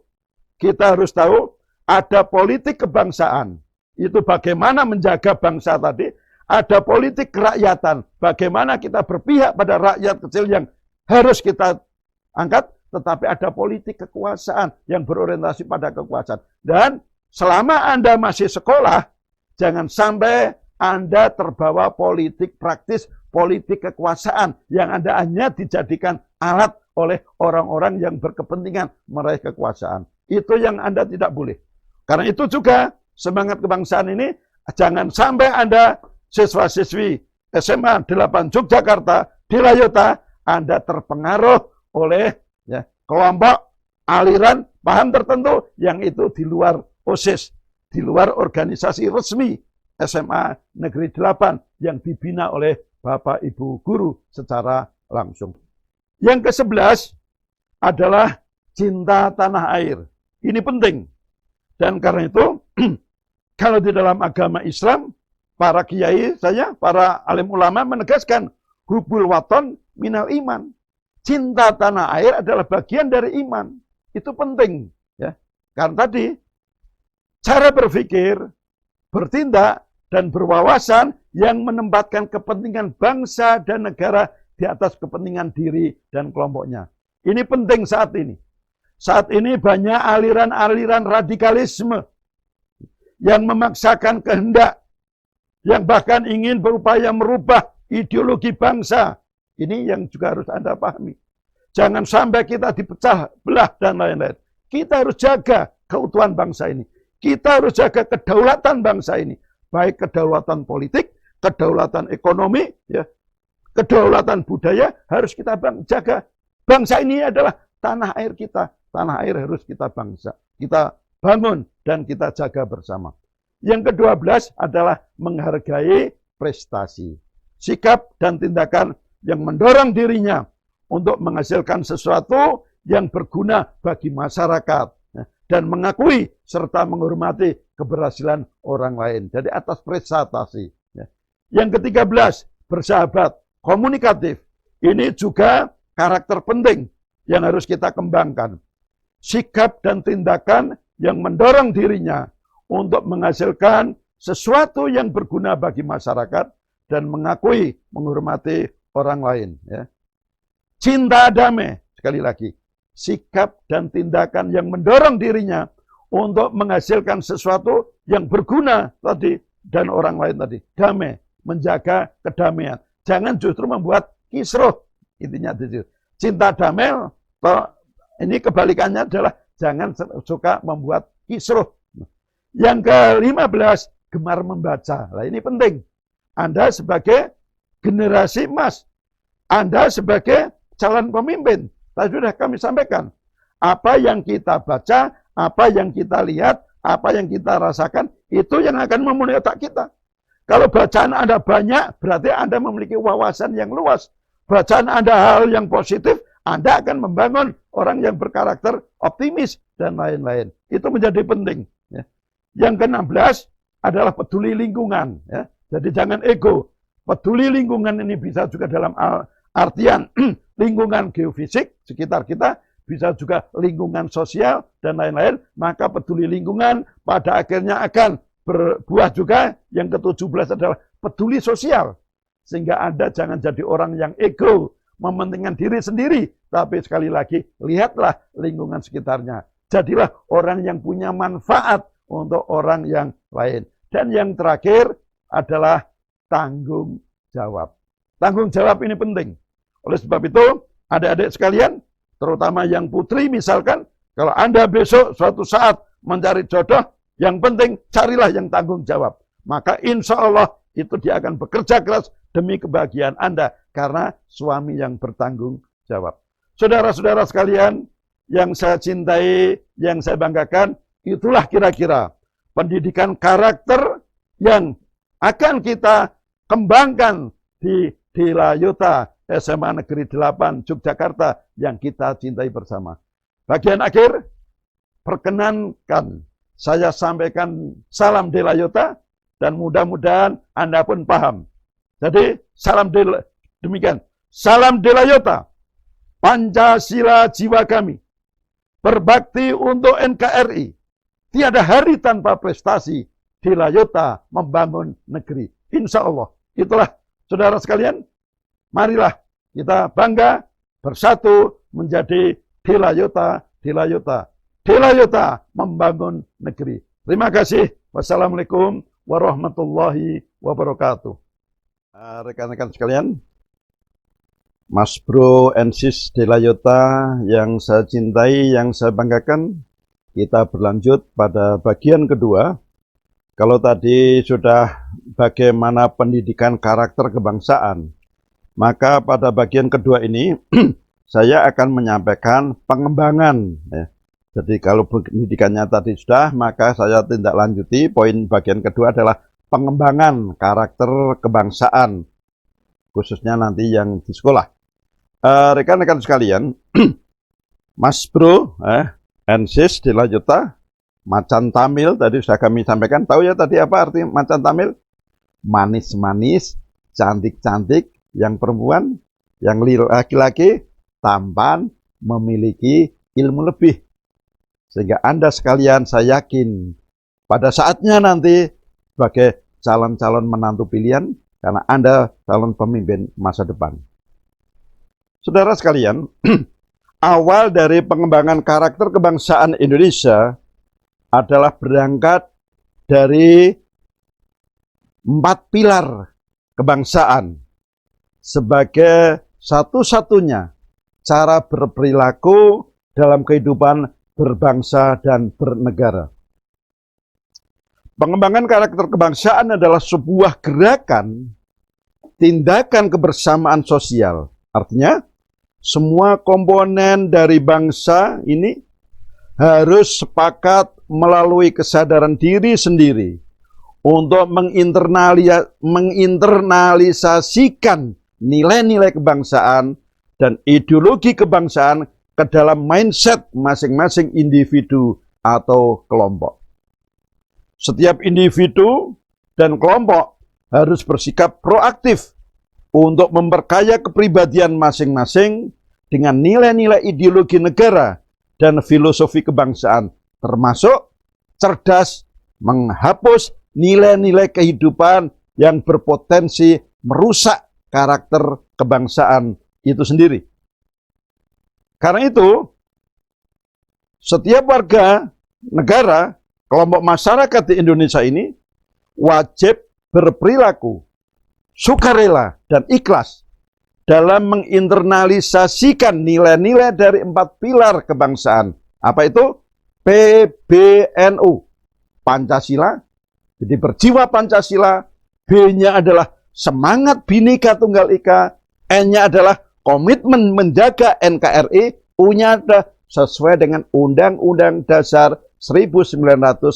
kita harus tahu ada politik kebangsaan. Itu bagaimana menjaga bangsa tadi. Ada politik kerakyatan. Bagaimana kita berpihak pada rakyat kecil yang harus kita angkat. Tetapi ada politik kekuasaan yang berorientasi pada kekuasaan. Dan selama Anda masih sekolah, jangan sampai Anda terbawa politik praktis, politik kekuasaan yang Anda hanya dijadikan alat oleh orang-orang yang berkepentingan meraih kekuasaan. Itu yang Anda tidak boleh. Karena itu juga semangat kebangsaan ini jangan sampai Anda siswa-siswi SMA 8 Yogyakarta di Layota, Anda terpengaruh oleh kelompok, aliran, paham tertentu yang itu di luar OSIS, di luar organisasi resmi SMA Negeri 8 yang dibina oleh Bapak Ibu guru secara langsung. Yang ke-11 adalah cinta tanah air. Ini penting. Dan karena itu, kalau di dalam agama Islam, para kiai para alim ulama menegaskan hubul waton minal iman. Cinta tanah air adalah bagian dari iman. Itu penting. Karena tadi, cara berpikir, bertindak, dan berwawasan yang menempatkan kepentingan bangsa dan negara di atas kepentingan diri dan kelompoknya. Ini penting saat ini. Saat ini banyak aliran-aliran radikalisme yang memaksakan kehendak, yang bahkan ingin berupaya merubah ideologi bangsa. Ini yang juga harus Anda pahami. Jangan sampai kita dipecah belah dan lain-lain. Kita harus jaga keutuhan bangsa ini. Kita harus jaga kedaulatan bangsa ini. Baik kedaulatan politik, kedaulatan ekonomi, kedaulatan budaya harus kita jaga. Bangsa ini adalah tanah air kita. Tanah air harus kita kita bangun dan kita jaga bersama. Yang ke-12 adalah menghargai prestasi. Sikap dan tindakan yang mendorong dirinya untuk menghasilkan sesuatu yang berguna bagi masyarakat dan mengakui serta menghormati keberhasilan orang lain. Jadi atas prestasi. Yang ke-13, bersahabat, komunikatif. Ini juga karakter penting yang harus kita kembangkan. Sikap dan tindakan yang mendorong dirinya untuk menghasilkan sesuatu yang berguna bagi masyarakat dan mengakui, menghormati orang lain. Cinta damai, sekali lagi. Sikap dan tindakan yang mendorong dirinya untuk menghasilkan sesuatu yang berguna tadi dan orang lain tadi. Damai, menjaga kedamaian. Jangan justru membuat kisruh. Intinya itu. Cinta damai, ini kebalikannya adalah jangan suka membuat kisruh. Yang ke-15, gemar membaca. Nah, ini penting. Anda sebagai generasi emas, Anda sebagai calon pemimpin, tadi sudah kami sampaikan. Apa yang kita baca, apa yang kita lihat, apa yang kita rasakan, itu yang akan memenuhi otak kita. Kalau bacaan Anda banyak, berarti Anda memiliki wawasan yang luas. Bacaan Anda hal yang positif, Anda akan membangun orang yang berkarakter optimis dan lain-lain. Itu menjadi penting. Yang ke-16 adalah peduli lingkungan. Jadi jangan ego. Peduli lingkungan ini bisa juga dalam artian lingkungan geofisik sekitar kita, bisa juga lingkungan sosial dan lain-lain. Maka peduli lingkungan pada akhirnya akan berbuah juga. Yang ke-17 adalah peduli sosial. Sehingga Anda jangan jadi orang yang ego, mementingkan diri sendiri. Tapi sekali lagi, lihatlah lingkungan sekitarnya. Jadilah orang yang punya manfaat untuk orang yang lain. Dan yang terakhir adalah tanggung jawab. Tanggung jawab ini penting. Oleh sebab itu, adik-adik sekalian, terutama yang putri misalkan, kalau Anda besok suatu saat mencari jodoh, yang penting carilah yang tanggung jawab. Maka insya Allah itu dia akan bekerja keras demi kebahagiaan Anda. Karena suami yang bertanggung jawab. Saudara-saudara sekalian, yang saya cintai, yang saya banggakan, itulah kira-kira pendidikan karakter yang akan kita kembangkan di Dilayota SMA Negeri 8 Yogyakarta yang kita cintai bersama. Bagian akhir, perkenankan saya sampaikan salam Dilayota dan mudah-mudahan Anda pun paham. Jadi salam demikian. Salam Dilayota, Pancasila jiwa kami, berbakti untuk NKRI. Tiada hari tanpa prestasi, Dilayota membangun negeri. Insya Allah. Itulah saudara sekalian, marilah kita bangga bersatu menjadi Dilayota, Dilayota. Dilayota membangun negeri. Terima kasih. Wassalamualaikum warahmatullahi wabarakatuh. Rekan-rekan sekalian, Mas Bro and Sis Dilayota yang saya cintai, yang saya banggakan, kita berlanjut pada bagian kedua. Kalau tadi sudah bagaimana pendidikan karakter kebangsaan, maka pada bagian kedua ini saya akan menyampaikan pengembangan. Jadi kalau pendidikannya tadi sudah, maka saya tindak lanjuti. Poin bagian kedua adalah pengembangan karakter kebangsaan, khususnya nanti yang di sekolah. Rekan-rekan sekalian, Mas Bro and Sis Dilayota, Macan Tamil tadi sudah kami sampaikan. Tahu ya tadi apa arti Macan Tamil? Manis-manis, cantik-cantik, yang perempuan, yang laki-laki, tampan, memiliki ilmu lebih. Sehingga Anda sekalian, saya yakin pada saatnya nanti sebagai calon-calon menantu pilihan, karena Anda calon pemimpin masa depan. Saudara sekalian, awal dari pengembangan karakter kebangsaan Indonesia adalah berangkat dari 4 pilar kebangsaan sebagai satu-satunya cara berperilaku dalam kehidupan berbangsa dan bernegara. Pengembangan karakter kebangsaan adalah sebuah gerakan, tindakan kebersamaan sosial. Artinya, semua komponen dari bangsa ini harus sepakat melalui kesadaran diri sendiri untuk menginternalisasikan nilai-nilai kebangsaan dan ideologi kebangsaan ke dalam mindset masing-masing individu atau kelompok. Setiap individu dan kelompok harus bersikap proaktif untuk memperkaya kepribadian masing-masing dengan nilai-nilai ideologi negara dan filosofi kebangsaan, termasuk cerdas menghapus nilai-nilai kehidupan yang berpotensi merusak karakter kebangsaan itu sendiri. Karena itu, setiap warga negara, kelompok masyarakat di Indonesia ini wajib berperilaku sukarela dan ikhlas dalam menginternalisasikan nilai-nilai dari 4 pilar kebangsaan. Apa itu? PBNU, Pancasila. Jadi berjiwa Pancasila. B-nya adalah semangat Bhinneka Tunggal Ika. N-nya adalah komitmen menjaga NKRI. U-nya adalah sesuai dengan Undang-Undang Dasar 1945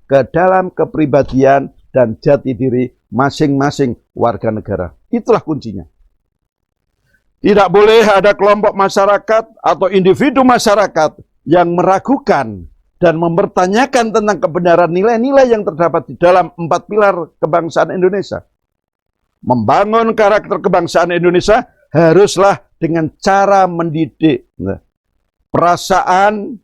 ke dalam kepribadian dan jati diri masing-masing warga negara. Itulah kuncinya. Tidak boleh ada kelompok masyarakat atau individu masyarakat yang meragukan dan mempertanyakan tentang kebenaran nilai-nilai yang terdapat di dalam 4 pilar kebangsaan Indonesia. membangun karakter kebangsaan Indonesia haruslah dengan cara mendidik perasaan,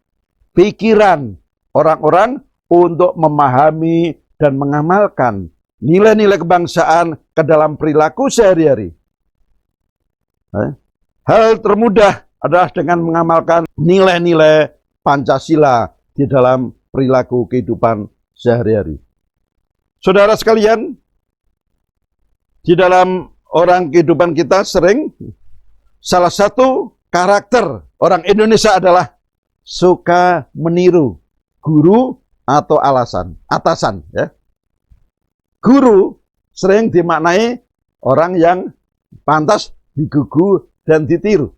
pikiran orang-orang untuk memahami dan mengamalkan nilai-nilai kebangsaan ke dalam perilaku sehari-hari. Hal termudah adalah dengan mengamalkan nilai-nilai Pancasila di dalam perilaku kehidupan sehari-hari. Saudara sekalian, di dalam orang kehidupan kita sering salah satu karakter orang Indonesia adalah suka meniru guru atau atasan. Ya. Guru sering dimaknai orang yang pantas digugu dan ditiru.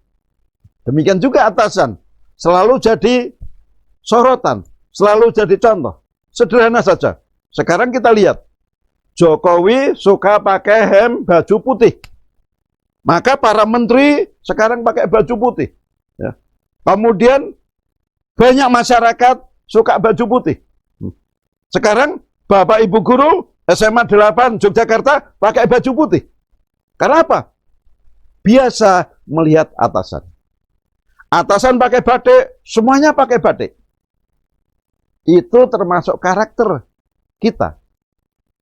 Demikian juga atasan selalu jadi sorotan, selalu jadi contoh. Sederhana saja. Sekarang kita lihat, Jokowi suka pakai baju putih. Maka para menteri sekarang pakai baju putih. Ya. Kemudian banyak masyarakat suka baju putih. Sekarang Bapak Ibu guru SMA 8 Yogyakarta pakai baju putih. Karena apa? Biasa melihat atasan. Atasan pakai batik, semuanya pakai batik. Itu termasuk karakter kita.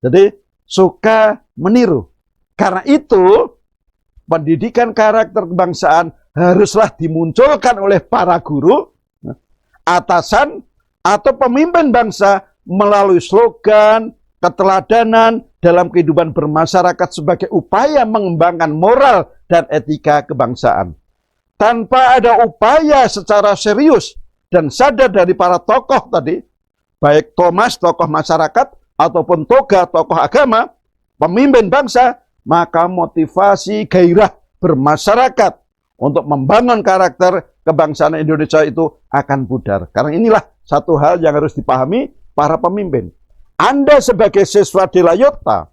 Jadi suka meniru. Karena itu pendidikan karakter kebangsaan haruslah dimunculkan oleh para guru, atasan, atau pemimpin bangsa melalui slogan, keteladanan dalam kehidupan bermasyarakat sebagai upaya mengembangkan moral dan etika kebangsaan. Tanpa ada upaya secara serius dan sadar dari para tokoh tadi, baik Thomas, tokoh masyarakat, ataupun Toga, tokoh agama, pemimpin bangsa, maka motivasi gairah bermasyarakat untuk membangun karakter kebangsaan Indonesia itu akan pudar. Karena inilah satu hal yang harus dipahami para pemimpin. Anda sebagai siswa Delayota,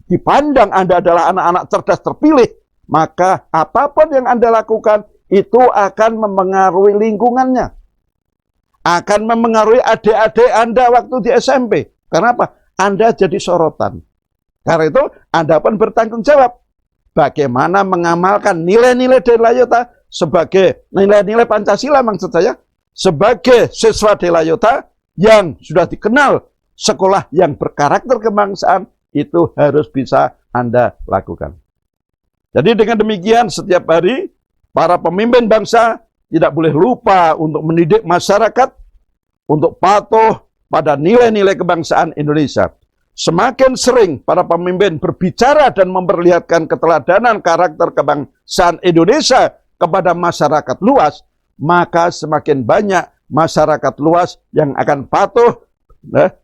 dipandang Anda adalah anak-anak cerdas terpilih, maka apapun yang Anda lakukan itu akan memengaruhi lingkungannya. Akan memengaruhi adik-adik Anda waktu di SMP. Karena apa? Anda jadi sorotan. Karena itu Anda pun bertanggung jawab. Bagaimana mengamalkan nilai-nilai Delayota sebagai nilai-nilai Pancasila maksud saya. Sebagai siswa Delayota yang sudah dikenal sekolah yang berkarakter kebangsaan, itu harus bisa Anda lakukan. Jadi dengan demikian setiap hari para pemimpin bangsa tidak boleh lupa untuk mendidik masyarakat untuk patuh pada nilai-nilai kebangsaan Indonesia. Semakin sering para pemimpin berbicara dan memperlihatkan keteladanan karakter kebangsaan Indonesia kepada masyarakat luas, maka semakin banyak masyarakat luas yang akan patuh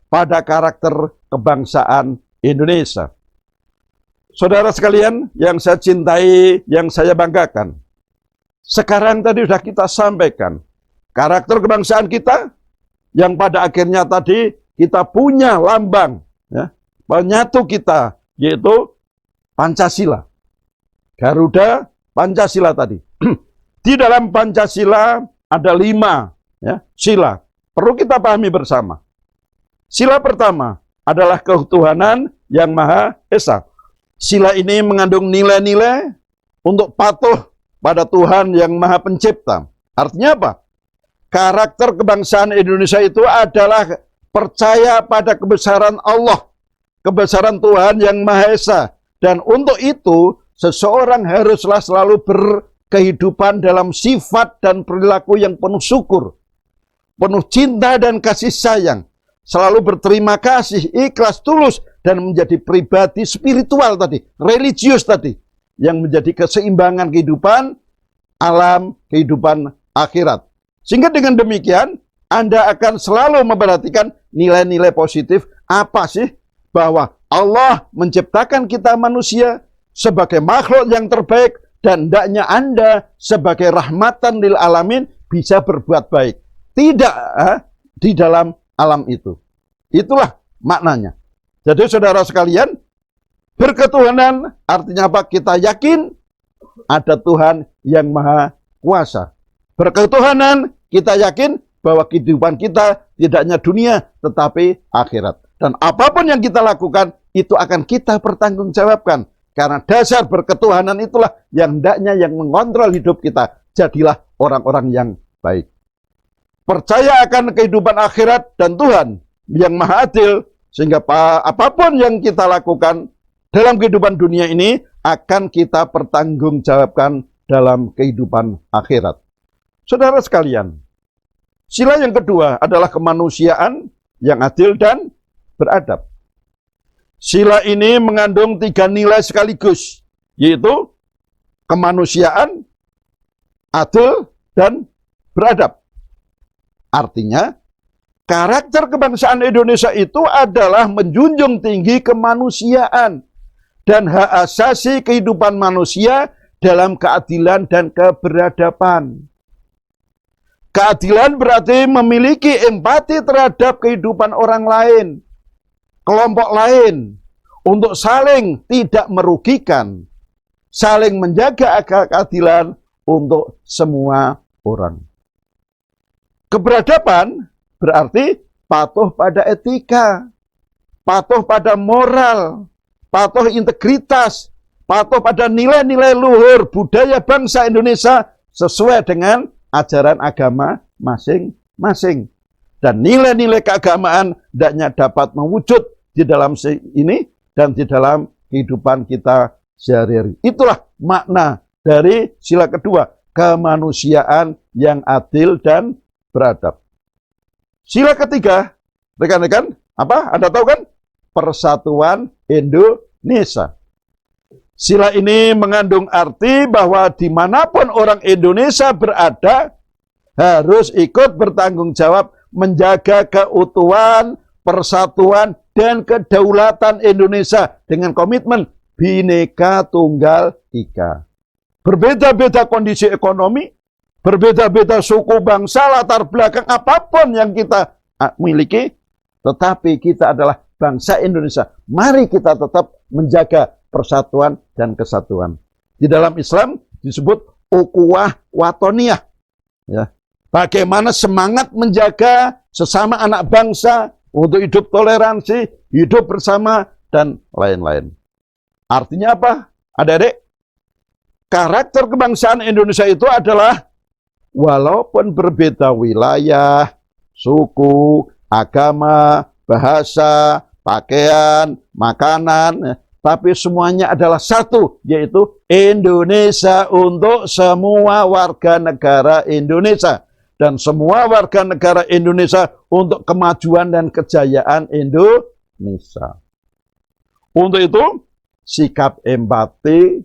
pada karakter kebangsaan Indonesia. Saudara sekalian yang saya cintai, yang saya banggakan, sekarang tadi sudah kita sampaikan karakter kebangsaan kita yang pada akhirnya tadi kita punya lambang penyatu kita, yaitu Pancasila. Garuda Pancasila tadi. Di dalam Pancasila ada 5 sila. Perlu kita pahami bersama. Sila pertama adalah ketuhanan yang Maha Esa. Sila ini mengandung nilai-nilai untuk patuh pada Tuhan yang Maha Pencipta. Artinya apa? Karakter kebangsaan Indonesia itu adalah percaya pada kebesaran Allah, kebesaran Tuhan yang Maha Esa. Dan untuk itu, seseorang haruslah selalu berkehidupan dalam sifat dan perilaku yang penuh syukur, penuh cinta dan kasih sayang, selalu berterima kasih, ikhlas, tulus, dan menjadi pribadi spiritual tadi, religius tadi, yang menjadi keseimbangan kehidupan alam, kehidupan akhirat. Sehingga dengan demikian, Anda akan selalu memperhatikan nilai-nilai positif. Apa sih? Bahwa Allah menciptakan kita manusia sebagai makhluk yang terbaik, dan hendaknya Anda sebagai rahmatan lil alamin bisa berbuat baik. Tidak di dalam alam itu. Itulah maknanya. Jadi saudara sekalian, berketuhanan artinya apa? Kita yakin ada Tuhan yang Maha Kuasa. Berketuhanan, kita yakin bahwa kehidupan kita tidak hanya dunia, tetapi akhirat. Dan apapun yang kita lakukan, itu akan kita pertanggungjawabkan. Karena dasar berketuhanan itulah yang hendaknya yang mengontrol hidup kita. Jadilah orang-orang yang baik. Percaya akan kehidupan akhirat dan Tuhan yang maha adil, sehingga apapun yang kita lakukan dalam kehidupan dunia ini akan kita pertanggungjawabkan dalam kehidupan akhirat. Saudara sekalian, sila yang kedua adalah kemanusiaan yang adil dan beradab. Sila ini mengandung 3 nilai sekaligus, yaitu kemanusiaan, adil, dan beradab. Artinya, karakter kebangsaan Indonesia itu adalah menjunjung tinggi kemanusiaan dan hak asasi kehidupan manusia dalam keadilan dan keberadaban. Keadilan berarti memiliki empati terhadap kehidupan orang lain, kelompok lain, untuk saling tidak merugikan, saling menjaga keadilan untuk semua orang. Keberadaban berarti patuh pada etika, patuh pada moral, patuh integritas, patuh pada nilai-nilai luhur budaya bangsa Indonesia sesuai dengan ajaran agama masing-masing. Dan nilai-nilai keagamaan hendaknya dapat mewujud di dalam ini dan di dalam kehidupan kita sehari-hari. Itulah makna dari sila kedua, kemanusiaan yang adil dan beradab. Sila ketiga, rekan-rekan, apa? Anda tahu kan? Persatuan Indonesia. Sila ini mengandung arti bahwa dimanapun orang Indonesia berada, harus ikut bertanggung jawab menjaga keutuhan, persatuan, dan kedaulatan Indonesia dengan komitmen Bhinneka Tunggal Ika. Berbeda-beda kondisi ekonomi, berbeda-beda suku bangsa, latar belakang apapun yang kita miliki, tetapi kita adalah bangsa Indonesia. Mari kita tetap menjaga persatuan dan kesatuan. Di dalam Islam disebut ukhuwah watoniyah. Ya. Bagaimana semangat menjaga sesama anak bangsa untuk hidup toleransi, hidup bersama, dan lain-lain. Artinya apa, adik-adik? Karakter kebangsaan Indonesia itu adalah walaupun berbeda wilayah, suku, agama, bahasa, pakaian, makanan, tapi semuanya adalah satu, yaitu Indonesia untuk semua warga negara Indonesia. Dan semua warga negara Indonesia untuk kemajuan dan kejayaan Indonesia. Untuk itu, sikap empati,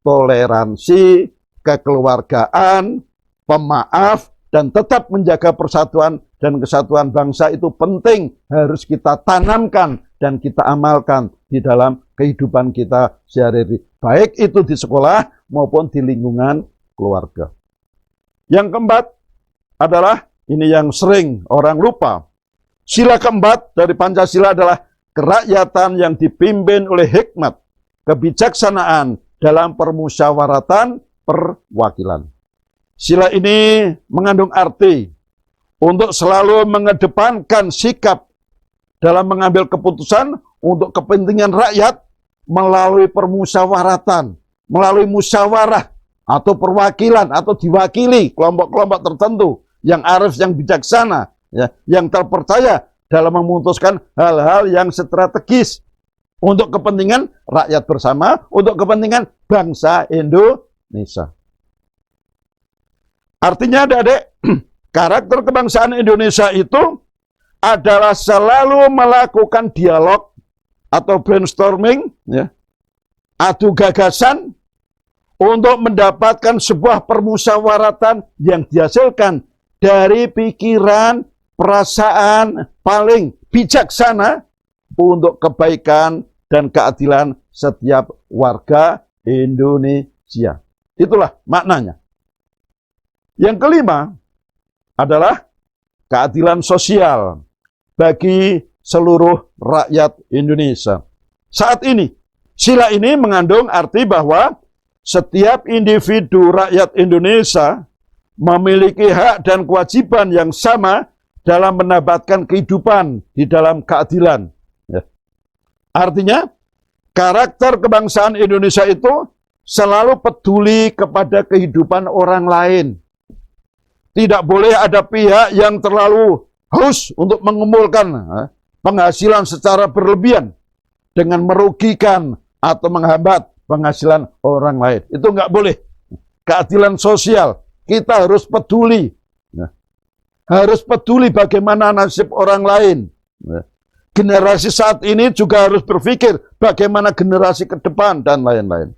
toleransi, kekeluargaan, pemaaf, dan tetap menjaga persatuan dan kesatuan bangsa itu penting, harus kita tanamkan dan kita amalkan di dalam kehidupan kita sehari-hari. Baik itu di sekolah maupun di lingkungan keluarga. Yang keempat adalah, ini yang sering orang lupa. Sila keempat dari Pancasila adalah kerakyatan yang dipimpin oleh hikmat, kebijaksanaan dalam permusyawaratan perwakilan. Sila ini mengandung arti untuk selalu mengedepankan sikap dalam mengambil keputusan untuk kepentingan rakyat melalui permusyawaratan, melalui musyawarah atau perwakilan atau diwakili kelompok-kelompok tertentu yang arif, yang bijaksana, ya, yang terpercaya dalam memutuskan hal-hal yang strategis untuk kepentingan rakyat bersama, untuk kepentingan bangsa Indonesia. Artinya adik-adik, karakter kebangsaan Indonesia itu adalah selalu melakukan dialog atau brainstorming, ya, adu gagasan untuk mendapatkan sebuah permusyawaratan yang dihasilkan dari pikiran, perasaan paling bijaksana untuk kebaikan dan keadilan setiap warga Indonesia. Itulah maknanya. Yang kelima adalah keadilan sosial bagi seluruh rakyat Indonesia. Saat ini, sila ini mengandung arti bahwa setiap individu rakyat Indonesia memiliki hak dan kewajiban yang sama dalam mendapatkan kehidupan di dalam keadilan. Ya. Artinya, Karakter kebangsaan Indonesia itu selalu peduli kepada kehidupan orang lain. Tidak boleh ada pihak yang terlalu haus untuk mengumpulkan penghasilan secara berlebihan dengan merugikan atau menghambat penghasilan orang lain. Itu nggak boleh. Keadilan sosial, kita harus peduli. Harus peduli bagaimana nasib orang lain. Generasi saat ini juga harus berpikir bagaimana generasi ke depan dan lain-lain.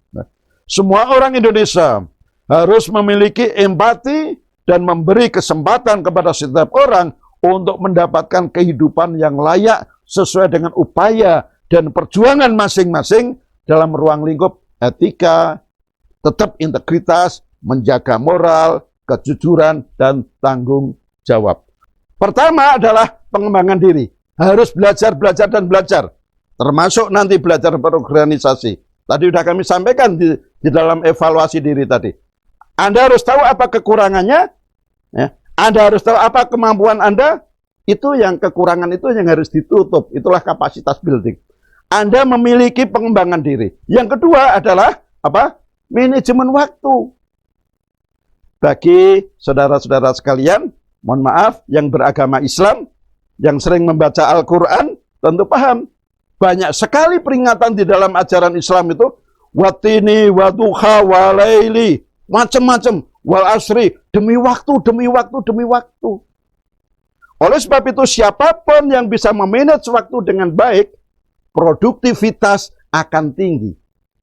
Semua orang Indonesia harus memiliki empati dan memberi kesempatan kepada setiap orang untuk mendapatkan kehidupan yang layak sesuai dengan upaya dan perjuangan masing-masing dalam ruang lingkup etika, tetap integritas, menjaga moral, kejujuran, dan tanggung jawab. Pertama adalah pengembangan diri. Harus belajar, dan belajar. Termasuk nanti belajar berorganisasi. Tadi sudah kami sampaikan di dalam evaluasi diri tadi. Anda harus tahu apa kekurangannya. Ya. Anda harus tahu apa kemampuan Anda. Itu yang kekurangan itu yang harus ditutup. Itulah kapasitas building. Anda memiliki pengembangan diri. Yang kedua adalah apa? Manajemen waktu. Bagi saudara-saudara sekalian, mohon maaf, yang beragama Islam, yang sering membaca Al-Quran, tentu paham. Banyak sekali peringatan di dalam ajaran Islam itu. Watini, waduha, walaili. Macam-macam. Wal asri. Demi waktu, demi waktu, demi waktu. Oleh sebab itu, siapapun yang bisa memanage waktu dengan baik, produktivitas akan tinggi.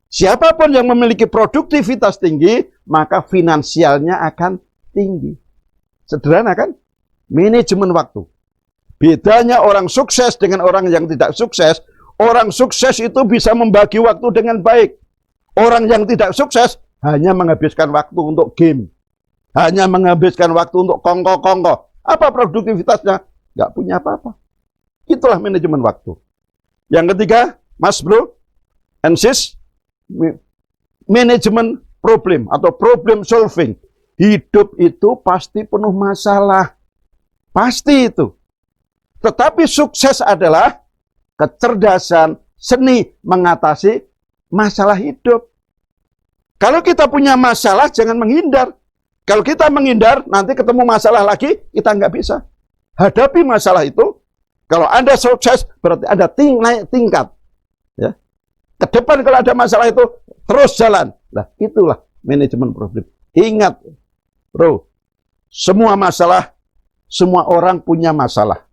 Siapapun yang memiliki produktivitas tinggi, maka finansialnya akan tinggi. Sederhana kan? Manajemen waktu. Bedanya orang sukses dengan orang yang tidak sukses, orang sukses itu bisa membagi waktu dengan baik. Orang yang tidak sukses hanya menghabiskan waktu untuk game. Hanya menghabiskan waktu untuk kongko-kongko. Apa produktivitasnya? Nggak punya apa-apa. Itulah manajemen waktu. Yang ketiga, Mas Bro, and Sis, manajemen problem atau problem solving. Hidup itu pasti penuh masalah. Pasti itu. Tetapi sukses adalah kecerdasan, seni mengatasi masalah hidup. Kalau kita punya masalah, jangan menghindar. Kalau kita menghindar, nanti ketemu masalah lagi, kita nggak bisa. Hadapi masalah itu. Kalau Anda sukses, berarti Anda naik tingkat. Ya. Ke depan kalau ada masalah itu, terus jalan. Nah, itulah manajemen problem. Ingat, bro, semua masalah, semua orang punya masalah.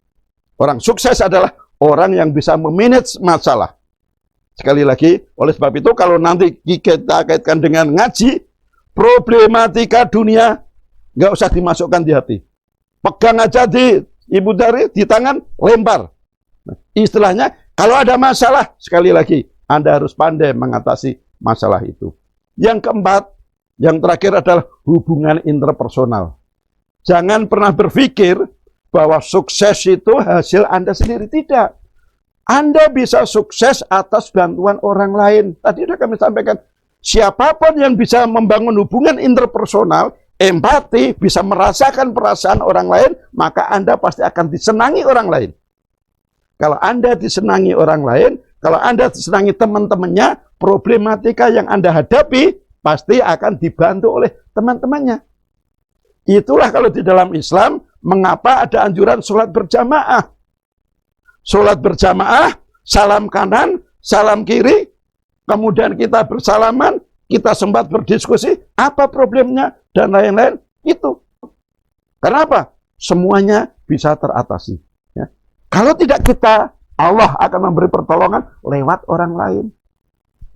Orang sukses adalah orang yang bisa memanage masalah. Sekali lagi, oleh sebab itu kalau nanti kita kaitkan dengan ngaji, problematika dunia nggak usah dimasukkan di hati. Pegang aja di ibu jari, di tangan, lempar. Nah, istilahnya, kalau ada masalah, sekali lagi, Anda harus pandai mengatasi masalah itu. Yang keempat, yang terakhir adalah hubungan interpersonal. Jangan pernah berpikir bahwa sukses itu hasil Anda sendiri. Tidak. Anda bisa sukses atas bantuan orang lain. Tadi sudah kami sampaikan, siapapun yang bisa membangun hubungan interpersonal, empati, bisa merasakan perasaan orang lain, maka Anda pasti akan disenangi orang lain. Kalau Anda disenangi orang lain, kalau Anda disenangi teman-temannya, problematika yang Anda hadapi pasti akan dibantu oleh teman-temannya. Itulah kalau di dalam Islam, mengapa ada anjuran sholat berjamaah. Sholat berjamaah, salam kanan, salam kiri, kemudian kita bersalaman, kita sempat berdiskusi, apa problemnya, dan lain-lain, itu. Kenapa? Semuanya bisa teratasi. Ya. Kalau tidak kita, Allah akan memberi pertolongan lewat orang lain.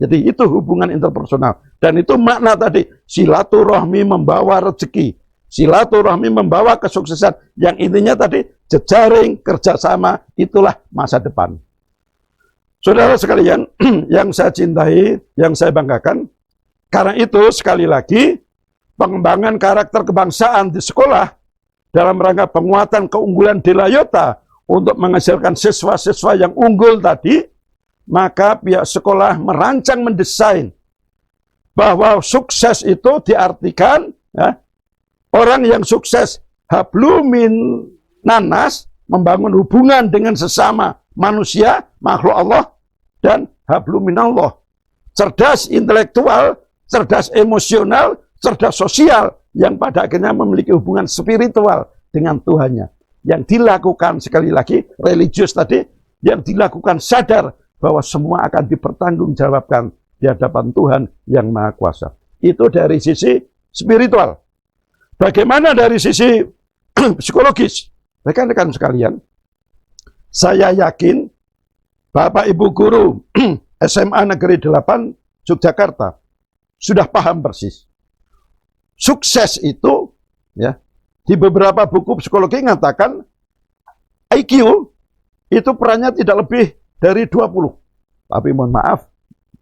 Jadi itu hubungan interpersonal. Dan itu makna tadi, silaturahmi membawa rezeki. Silaturahmi membawa kesuksesan. Yang intinya tadi, jejaring, kerjasama, itulah masa depan. Saudara sekalian, yang saya cintai, yang saya banggakan, karena itu sekali lagi, pengembangan karakter kebangsaan di sekolah, dalam rangka penguatan keunggulan Delayota, untuk menghasilkan siswa-siswa yang unggul tadi, maka pihak sekolah merancang mendesain, bahwa sukses itu diartikan, ya, orang yang sukses hablumin nanas, membangun hubungan dengan sesama manusia, makhluk Allah, dan hablum minallah. Cerdas intelektual, cerdas emosional, cerdas sosial, yang pada akhirnya memiliki hubungan spiritual dengan Tuhannya. Yang dilakukan, sekali lagi, religius tadi, yang dilakukan sadar bahwa semua akan dipertanggungjawabkan di hadapan Tuhan yang Maha Kuasa. Itu dari sisi spiritual. Bagaimana dari sisi psikologis? Rekan-rekan sekalian, saya yakin Bapak Ibu guru SMA Negeri 8 Yogyakarta sudah paham persis. Sukses itu, ya, di beberapa buku psikologi mengatakan IQ itu perannya tidak lebih dari 20. Tapi mohon maaf,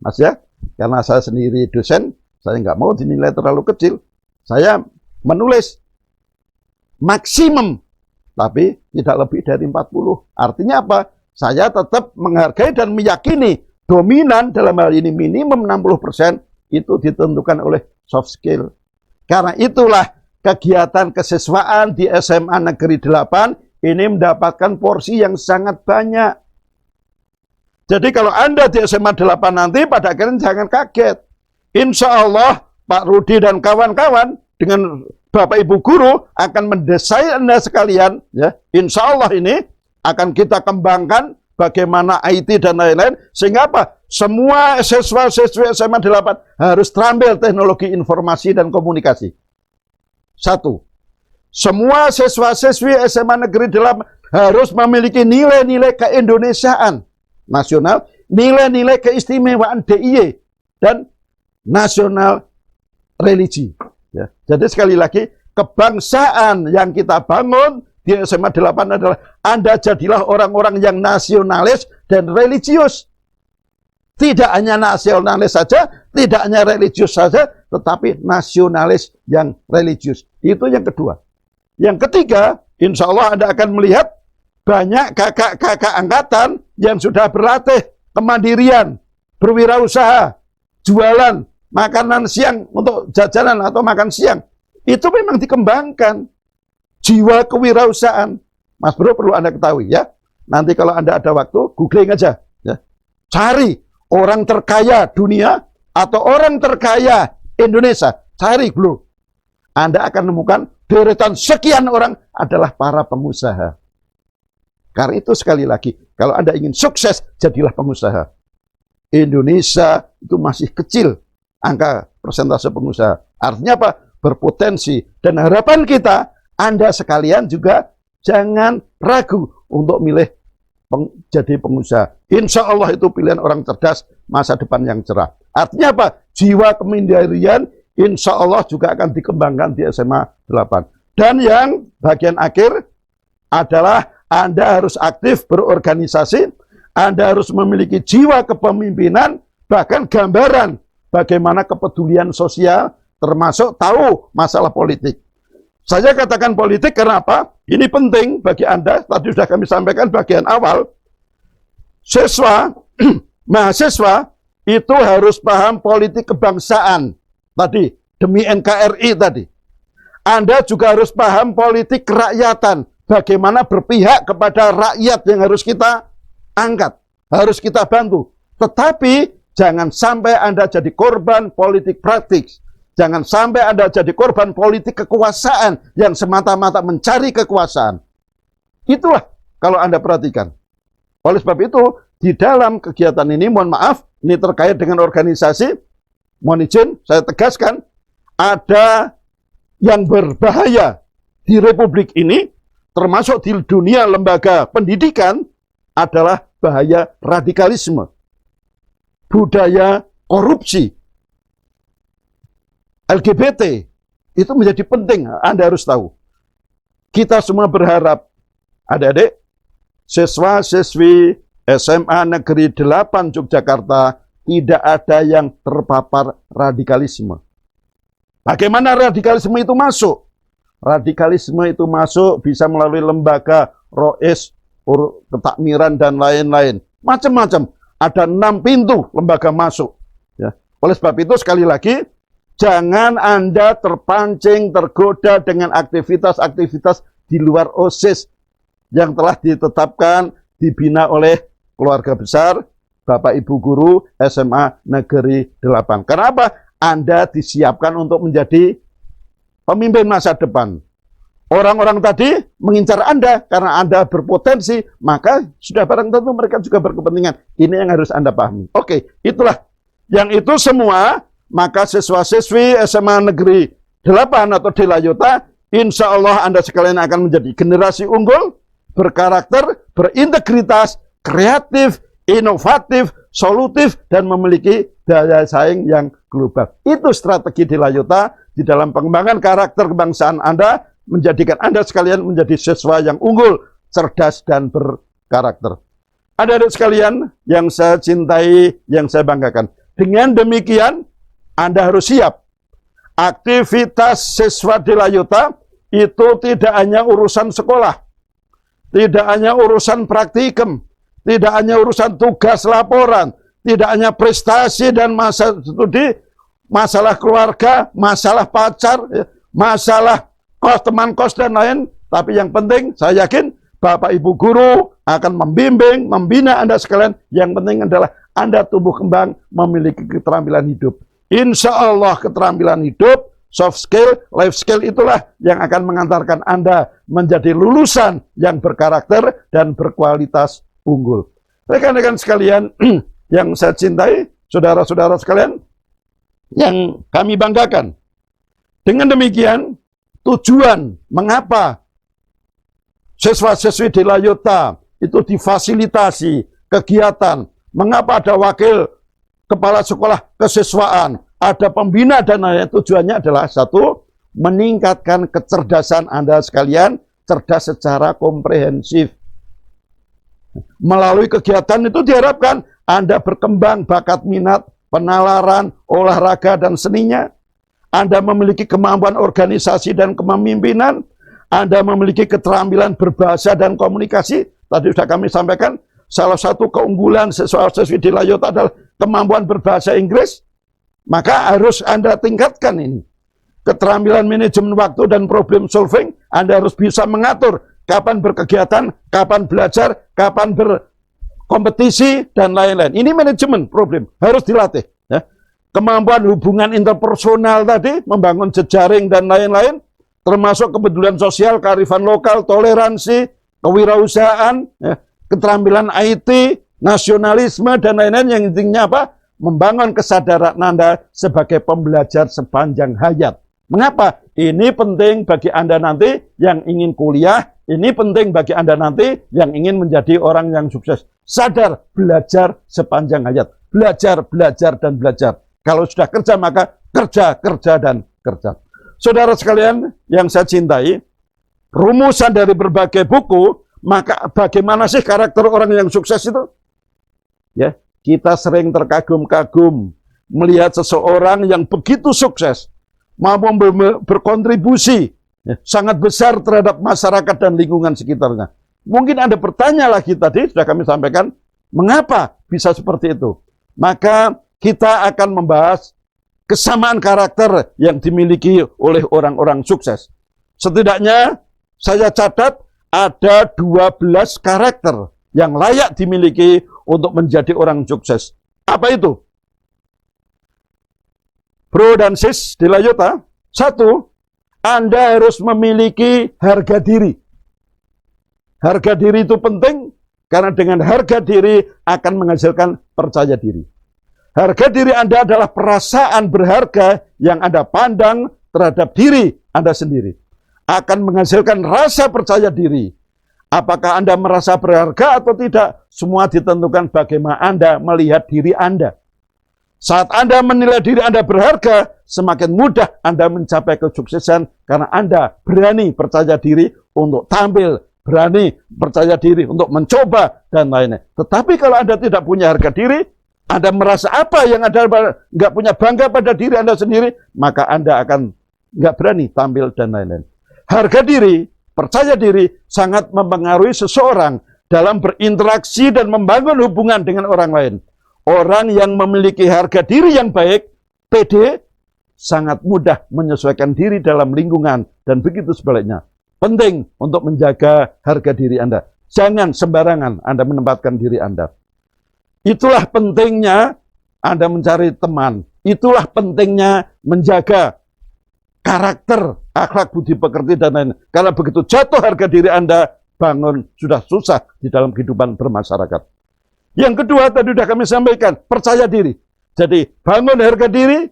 Mas ya, karena saya sendiri dosen, saya nggak mau dinilai terlalu kecil. Saya menulis maksimum, tapi tidak lebih dari 40. Artinya apa? Saya tetap menghargai dan meyakini dominan dalam hal ini minimum 60% itu ditentukan oleh soft skill. Karena itulah kegiatan kesiswaan di SMA Negeri 8 ini mendapatkan porsi yang sangat banyak. Jadi kalau Anda di SMA 8 nanti pada akhirnya jangan kaget. Insya Allah Pak Rudi dan kawan-kawan dengan Bapak Ibu guru akan mendesain Anda sekalian, ya. Insya Allah ini akan kita kembangkan bagaimana IT dan lain-lain, sehingga apa? Semua siswa-siswi SMA 8 harus terampil teknologi informasi dan komunikasi. Satu, semua siswa-siswi SMA Negeri 8 harus memiliki nilai-nilai keindonesiaan nasional, nilai-nilai keistimewaan DIY, dan nasional religi. Ya. Jadi sekali lagi, kebangsaan yang kita bangun di SMA 8 adalah Anda jadilah orang-orang yang nasionalis dan religius. Tidak hanya nasionalis saja, tidak hanya religius saja, tetapi nasionalis yang religius. Itu yang kedua. Yang ketiga, insya Allah Anda akan melihat banyak kakak-kakak angkatan yang sudah berlatih kemandirian, berwirausaha, jualan, makanan siang untuk jajanan atau makan siang. Itu memang dikembangkan. Jiwa kewirausahaan. Mas Bro perlu Anda ketahui ya. Nanti kalau Anda ada waktu, googling aja. Ya. Cari orang terkaya dunia atau orang terkaya Indonesia. Cari bro. Anda akan menemukan deretan sekian orang adalah para pengusaha. Karena itu sekali lagi, kalau Anda ingin sukses, jadilah pengusaha. Indonesia itu masih kecil angka persentase pengusaha. Artinya apa? Berpotensi. Dan harapan kita, Anda sekalian juga jangan ragu untuk milih jadi pengusaha. Insya Allah itu pilihan orang cerdas, masa depan yang cerah. Artinya apa? Jiwa kemandirian insya Allah juga akan dikembangkan di SMA 8. Dan yang bagian akhir adalah Anda harus aktif berorganisasi, Anda harus memiliki jiwa kepemimpinan, bahkan gambaran bagaimana kepedulian sosial, termasuk tahu masalah politik. Saya katakan politik karena apa? Ini penting bagi Anda, tadi sudah kami sampaikan bagian awal. Siswa, mahasiswa, itu harus paham politik kebangsaan. Tadi, demi NKRI tadi. Anda juga harus paham politik kerakyatan. Bagaimana berpihak kepada rakyat yang harus kita angkat. Harus kita bantu. Tetapi, jangan sampai Anda jadi korban politik praktis. Jangan sampai Anda jadi korban politik kekuasaan yang semata-mata mencari kekuasaan. Itulah kalau Anda perhatikan. Oleh sebab itu, di dalam kegiatan ini, mohon maaf, ini terkait dengan organisasi, mohon izin, saya tegaskan, ada yang berbahaya di Republik ini, termasuk di dunia lembaga pendidikan, adalah bahaya radikalisme, budaya korupsi, LGBT, itu menjadi penting, Anda harus tahu. Kita semua berharap, adik-adik, siswa-siswi SMA Negeri 8 Yogyakarta tidak ada yang terpapar radikalisme. Bagaimana radikalisme itu masuk? Radikalisme itu masuk bisa melalui lembaga, rois, ketakmiran, dan lain-lain. Macam-macam. Ada 6 pintu lembaga masuk. Ya. Oleh sebab itu, sekali lagi, jangan Anda terpancing, tergoda dengan aktivitas-aktivitas di luar OSIS yang telah ditetapkan, dibina oleh keluarga besar, Bapak Ibu guru SMA Negeri 8. Kenapa? Anda disiapkan untuk menjadi pemimpin masa depan. Orang-orang tadi mengincar Anda karena Anda berpotensi, maka sudah barang tentu mereka juga berkepentingan. Ini yang harus Anda pahami. Oke, itulah. Yang itu semua, maka siswa-siswi SMA Negeri 8 atau Delayota, insya Allah Anda sekalian akan menjadi generasi unggul, berkarakter, berintegritas, kreatif, inovatif, solutif, dan memiliki daya saing yang global. Itu strategi Delayota di dalam pengembangan karakter kebangsaan Anda, menjadikan Anda sekalian menjadi siswa yang unggul, cerdas, dan berkarakter. Adik-adik sekalian yang saya cintai, yang saya banggakan. Dengan demikian, Anda harus siap. Aktivitas siswa Delayota itu tidak hanya urusan sekolah, tidak hanya urusan praktikum, tidak hanya urusan tugas laporan, tidak hanya prestasi dan masa studi, masalah keluarga, masalah pacar, masalah kos, teman kos, dan lain. Tapi yang penting, saya yakin Bapak Ibu guru akan membimbing, membina Anda sekalian. Yang penting adalah Anda tumbuh kembang, memiliki keterampilan hidup. Insya Allah keterampilan hidup, soft skill, life skill itulah yang akan mengantarkan Anda menjadi lulusan yang berkarakter dan berkualitas unggul. Rekan-rekan sekalian yang saya cintai, saudara-saudara sekalian yang kami banggakan. Dengan demikian, tujuan mengapa siswa-siswi Delayota itu difasilitasi kegiatan, mengapa ada wakil kepala sekolah kesiswaan, ada pembina dan lain-lain, tujuannya adalah satu, meningkatkan kecerdasan Anda sekalian, cerdas secara komprehensif. Melalui kegiatan itu diharapkan Anda berkembang bakat minat, penalaran, olahraga, dan seninya. Anda memiliki kemampuan organisasi dan kepemimpinan, Anda memiliki keterampilan berbahasa dan komunikasi. Tadi sudah kami sampaikan, salah satu keunggulan siswa-siswi Delayota adalah kemampuan berbahasa Inggris, maka harus Anda tingkatkan ini. Keterampilan manajemen waktu dan problem solving, Anda harus bisa mengatur kapan berkegiatan, kapan belajar, kapan berkompetisi, dan lain-lain. Ini manajemen problem, harus dilatih. Ya. Kemampuan hubungan interpersonal tadi, membangun jejaring dan lain-lain, termasuk kepedulian sosial, kearifan lokal, toleransi, kewirausahaan, ya, keterampilan IT, nasionalisme, dan lain-lain yang intinya apa? Membangun kesadaran Anda sebagai pembelajar sepanjang hayat. Mengapa? Ini penting bagi Anda nanti yang ingin kuliah, ini penting bagi Anda nanti yang ingin menjadi orang yang sukses. Sadar, belajar sepanjang hayat. Belajar, belajar, dan belajar. Kalau sudah kerja, maka kerja, kerja, dan kerja. Saudara sekalian yang saya cintai, rumusan dari berbagai buku, maka bagaimana sih karakter orang yang sukses itu? Ya, kita sering terkagum-kagum melihat seseorang yang begitu sukses, mampu berkontribusi ya, sangat besar terhadap masyarakat dan lingkungan sekitarnya. Mungkin Anda bertanya lagi tadi, sudah kami sampaikan, mengapa bisa seperti itu? Maka kita akan membahas kesamaan karakter yang dimiliki oleh orang-orang sukses. Setidaknya saya catat ada 12 karakter yang layak dimiliki untuk menjadi orang sukses. Apa itu? Bro dan sis Delayota, satu, Anda harus memiliki harga diri. Harga diri itu penting, karena dengan harga diri akan menghasilkan percaya diri. Harga diri Anda adalah perasaan berharga yang Anda pandang terhadap diri Anda sendiri. Akan menghasilkan rasa percaya diri. Apakah Anda merasa berharga atau tidak, semua ditentukan bagaimana Anda melihat diri Anda. Saat Anda menilai diri Anda berharga, semakin mudah Anda mencapai kesuksesan karena Anda berani percaya diri untuk tampil, berani percaya diri untuk mencoba, dan lainnya. Tetapi kalau Anda tidak punya harga diri, Anda merasa apa yang Anda nggak punya bangga pada diri Anda sendiri, maka Anda akan nggak berani tampil dan lain-lain. Harga diri, percaya diri sangat mempengaruhi seseorang dalam berinteraksi dan membangun hubungan dengan orang lain. Orang yang memiliki harga diri yang baik, pede, sangat mudah menyesuaikan diri dalam lingkungan, dan begitu sebaliknya. Penting untuk menjaga harga diri Anda. Jangan sembarangan Anda menempatkan diri Anda. Itulah pentingnya Anda mencari teman. Itulah pentingnya menjaga karakter, akhlak, budi pekerti, dan lain-lain. Karena begitu jatuh harga diri Anda, bangun sudah susah di dalam kehidupan bermasyarakat. Yang kedua, tadi sudah kami sampaikan, percaya diri. Jadi, bangun harga diri,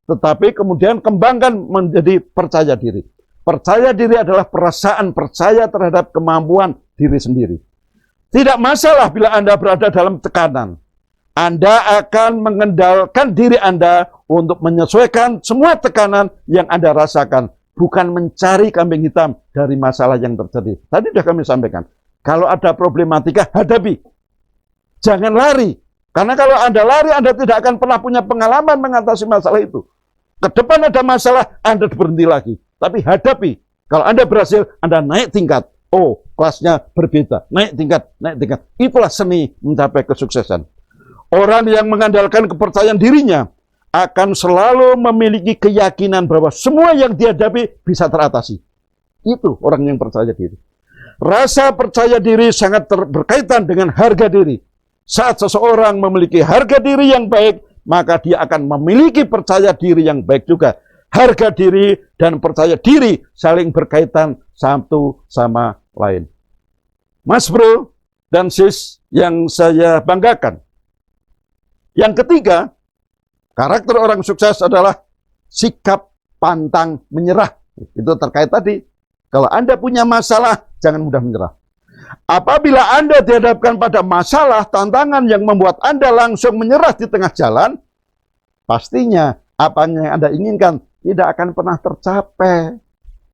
tetapi kemudian kembangkan menjadi percaya diri. Percaya diri adalah perasaan percaya terhadap kemampuan diri sendiri. Tidak masalah bila Anda berada dalam tekanan. Anda akan mengendalikan diri Anda untuk menyesuaikan semua tekanan yang Anda rasakan. Bukan mencari kambing hitam dari masalah yang terjadi. Tadi sudah kami sampaikan. Kalau ada problematika, hadapi. Jangan lari. Karena kalau Anda lari, Anda tidak akan pernah punya pengalaman mengatasi masalah itu. Ke depan ada masalah, Anda berhenti lagi. Tapi hadapi. Kalau Anda berhasil, Anda naik tingkat. Oh, kelasnya berbeda. Naik tingkat, naik tingkat. Itulah seni mencapai kesuksesan. Orang yang mengandalkan kepercayaan dirinya akan selalu memiliki keyakinan bahwa semua yang dihadapi bisa teratasi. Itu orang yang percaya diri. Rasa percaya diri sangat berkaitan dengan harga diri. Saat seseorang memiliki harga diri yang baik, maka dia akan memiliki percaya diri yang baik juga. Harga diri dan percaya diri saling berkaitan satu sama lain. Mas bro dan sis yang saya banggakan. Yang ketiga, karakter orang sukses adalah sikap pantang menyerah. Itu terkait tadi. Kalau Anda punya masalah, jangan mudah menyerah. Apabila Anda dihadapkan pada masalah, tantangan yang membuat Anda langsung menyerah di tengah jalan, pastinya apa yang Anda inginkan tidak akan pernah tercapai.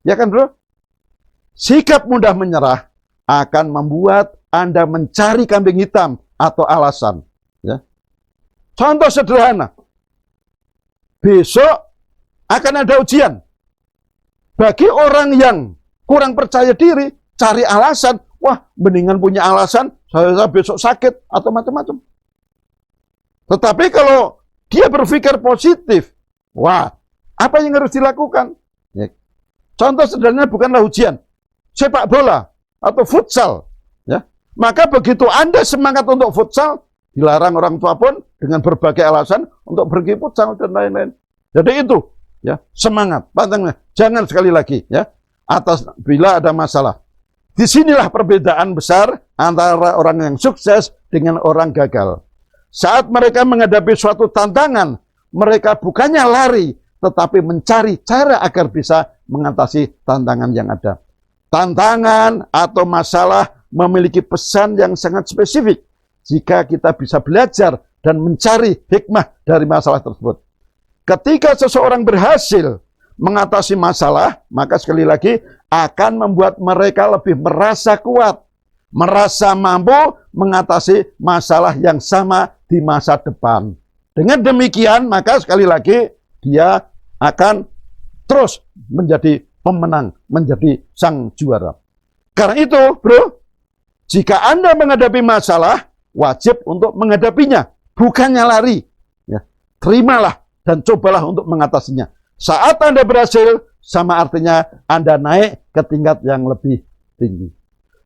Ya kan bro? Sikap mudah menyerah akan membuat Anda mencari kambing hitam atau alasan. Ya. Contoh sederhana. Besok akan ada ujian. Bagi orang yang kurang percaya diri, cari alasan. Wah, mendingan punya alasan, saya besok sakit atau macam-macam. Tetapi kalau dia berpikir positif, wah, apa yang harus dilakukan? Ya. Contoh sederhana bukanlah ujian, sepak bola atau futsal. Ya. Maka begitu Anda semangat untuk futsal, dilarang orang tua pun dengan berbagai alasan untuk pergi futsal dan lain-lain. Jadi itu, ya, semangat, pantangnya. Jangan sekali lagi, ya, atas bila ada masalah. Disinilah perbedaan besar antara orang yang sukses dengan orang gagal. Saat mereka menghadapi suatu tantangan, mereka bukannya lari, tetapi mencari cara agar bisa mengatasi tantangan yang ada. Tantangan atau masalah memiliki pesan yang sangat spesifik. Jika kita bisa belajar dan mencari hikmah dari masalah tersebut. Ketika seseorang berhasil mengatasi masalah, maka sekali lagi akan membuat mereka lebih merasa kuat, merasa mampu mengatasi masalah yang sama di masa depan. Dengan demikian, maka sekali lagi dia akan terus menjadi pemenang, menjadi sang juara. Karena itu, bro, jika Anda menghadapi masalah, wajib untuk menghadapinya, bukannya lari. Ya, terimalah dan cobalah untuk mengatasinya. Saat Anda berhasil, sama artinya Anda naik ke tingkat yang lebih tinggi.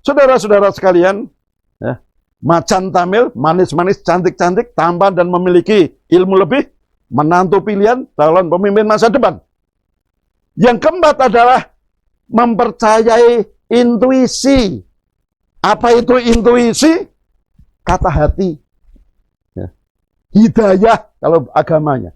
Saudara-saudara sekalian, ya, macan tamil, manis-manis, cantik-cantik, tampan dan memiliki ilmu lebih, menantu pilihan calon pemimpin masa depan. Yang keempat adalah mempercayai intuisi. Apa itu intuisi? Kata hati. Ya. Hidayah kalau agamanya.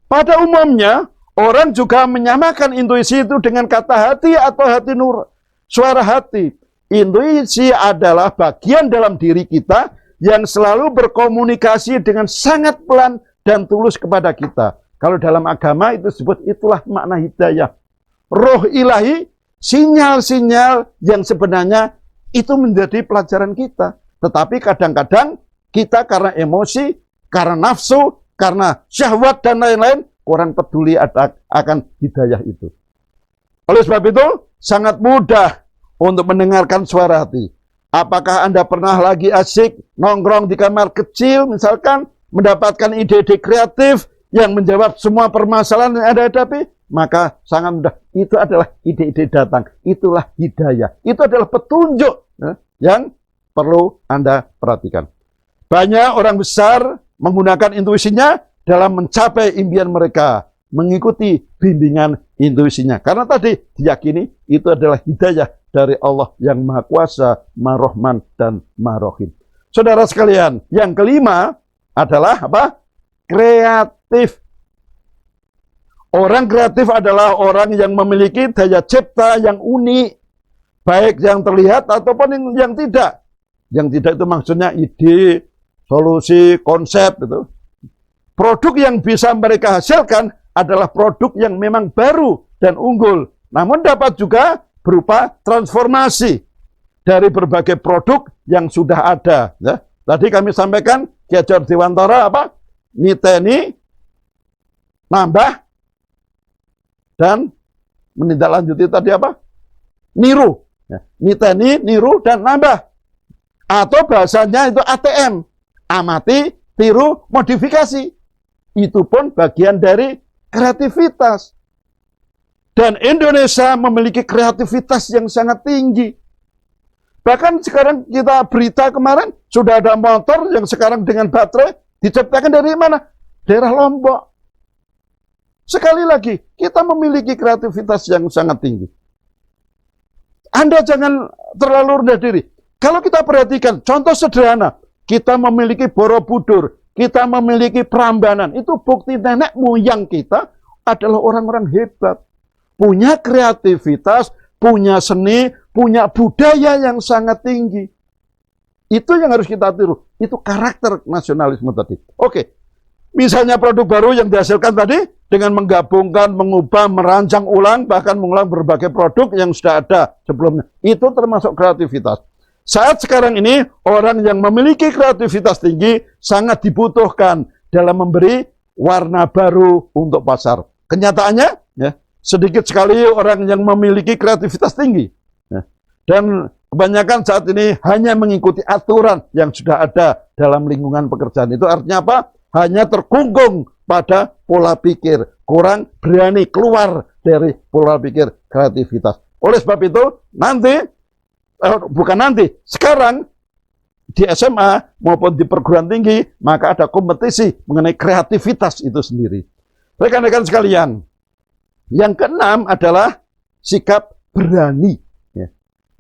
Pada umumnya, orang juga menyamakan intuisi itu dengan kata hati atau hati nur, suara hati. Intuisi adalah bagian dalam diri kita yang selalu berkomunikasi dengan sangat pelan dan tulus kepada kita. Kalau dalam agama itu disebut itulah makna hidayah. Roh ilahi, sinyal-sinyal yang sebenarnya itu menjadi pelajaran kita. Tetapi kadang-kadang kita karena emosi, karena nafsu, karena syahwat dan lain-lain, kurang peduli akan hidayah itu. Oleh sebab itu, sangat mudah untuk mendengarkan suara hati. Apakah Anda pernah lagi asik nongkrong di kamar kecil, misalkan, mendapatkan ide-ide kreatif yang menjawab semua permasalahan yang Anda hadapi? Maka sangat mudah. Itu adalah ide-ide datang. Itulah hidayah. Itu adalah petunjuk, ya, yang perlu Anda perhatikan. Banyak orang besar menggunakan intuisinya dalam mencapai impian mereka, mengikuti bimbingan intuisinya. Karena tadi diyakini itu adalah hidayah dari Allah yang Maha Kuasa, Maha Rahman, dan Maha Rahim. Saudara sekalian, yang kelima adalah apa? Kreatif. Orang kreatif adalah orang yang memiliki daya cipta yang unik, baik yang terlihat ataupun yang tidak. Yang tidak itu maksudnya ide, solusi, konsep itu. Produk yang bisa mereka hasilkan adalah produk yang memang baru dan unggul. Namun dapat juga berupa transformasi dari berbagai produk yang sudah ada. Ya. Tadi kami sampaikan, Ki Hajar Dewantara apa? Niteni, nambah, dan menindaklanjuti tadi apa? Niru. Ya. Niteni, niru, dan nambah. Atau bahasanya itu ATM. Amati, tiru, modifikasi. Itu pun bagian dari kreativitas. Dan Indonesia memiliki kreativitas yang sangat tinggi. Bahkan sekarang kita berita kemarin, sudah ada motor yang sekarang dengan baterai, diciptakan dari mana? Daerah Lombok. Sekali lagi, kita memiliki kreativitas yang sangat tinggi. Anda jangan terlalu rendah diri. Kalau kita perhatikan, contoh sederhana, kita memiliki Borobudur, kita memiliki Prambanan, itu bukti nenek moyang kita adalah orang-orang hebat. Punya kreativitas, punya seni, punya budaya yang sangat tinggi. Itu yang harus kita tiru. Itu karakter nasionalisme tadi. Oke, misalnya produk baru yang dihasilkan tadi, dengan menggabungkan, mengubah, merancang ulang, bahkan mengulang berbagai produk yang sudah ada sebelumnya. Itu termasuk kreativitas. Saat sekarang ini, orang yang memiliki kreativitas tinggi sangat dibutuhkan dalam memberi warna baru untuk pasar. Kenyataannya, ya, sedikit sekali orang yang memiliki kreativitas tinggi. Ya. Dan kebanyakan saat ini hanya mengikuti aturan yang sudah ada dalam lingkungan pekerjaan. Itu artinya apa? Hanya terkungkung pada pola pikir. Kurang berani keluar dari pola pikir kreativitas. Oleh sebab itu, sekarang di SMA maupun di perguruan tinggi, maka ada kompetisi mengenai kreativitas itu sendiri. Rekan-rekan sekalian, yang keenam adalah sikap berani. Ya.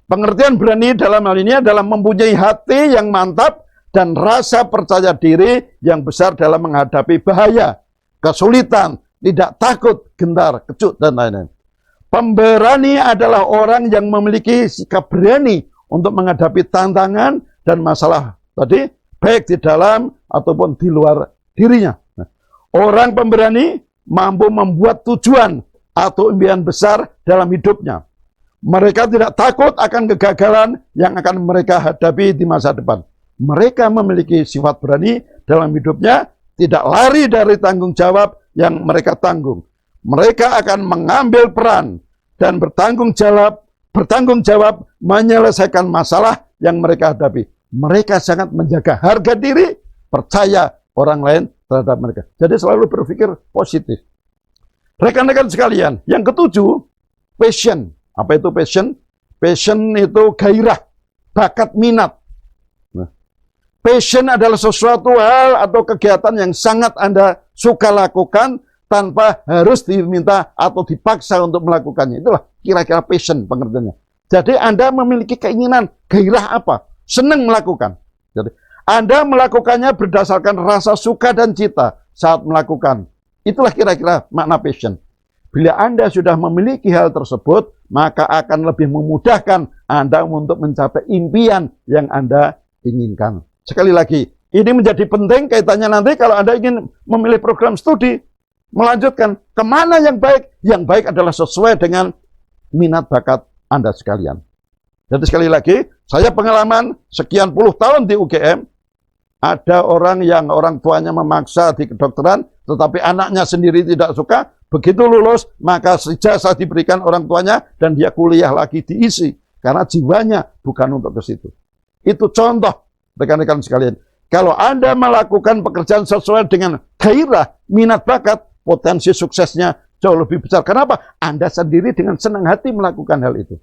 Pengertian berani dalam hal ini adalah mempunyai hati yang mantap dan rasa percaya diri yang besar dalam menghadapi bahaya, kesulitan, tidak takut, gentar, kecut, dan lain-lain. Pemberani adalah orang yang memiliki sikap berani untuk menghadapi tantangan dan masalah tadi, baik di dalam ataupun di luar dirinya. Nah, orang pemberani mampu membuat tujuan atau impian besar dalam hidupnya. Mereka tidak takut akan kegagalan yang akan mereka hadapi di masa depan. Mereka memiliki sifat berani dalam hidupnya, tidak lari dari tanggung jawab yang mereka tanggung. Mereka akan mengambil peran dan bertanggung jawab menyelesaikan masalah yang mereka hadapi. Mereka sangat menjaga harga diri, percaya orang lain terhadap mereka. Jadi selalu berpikir positif. Rekan-rekan sekalian, yang ketujuh, passion. Apa itu passion? Passion itu gairah, bakat, minat. Nah, passion adalah sesuatu hal atau kegiatan yang sangat Anda suka lakukan tanpa harus diminta atau dipaksa untuk melakukannya. Itulah kira-kira passion pengertiannya. Jadi Anda memiliki keinginan, gairah apa? Senang melakukan. Jadi Anda melakukannya berdasarkan rasa suka dan cita saat melakukan. Itulah kira-kira makna passion. Bila Anda sudah memiliki hal tersebut, maka akan lebih memudahkan Anda untuk mencapai impian yang Anda inginkan. Sekali lagi, ini menjadi penting kaitannya nanti kalau Anda ingin memilih program studi, melanjutkan kemana yang baik. Yang baik adalah sesuai dengan minat bakat Anda sekalian. Jadi sekali lagi, saya pengalaman sekian puluh tahun di UGM, ada orang yang orang tuanya memaksa di kedokteran, tetapi anaknya sendiri tidak suka. Begitu lulus, maka ijazah diberikan orang tuanya dan dia kuliah lagi diisi. Karena jiwanya bukan untuk ke situ. Itu contoh, rekan-rekan sekalian. Kalau Anda melakukan pekerjaan sesuai dengan gairah, minat bakat, potensi suksesnya jauh lebih besar. Kenapa? Anda sendiri dengan senang hati melakukan hal itu.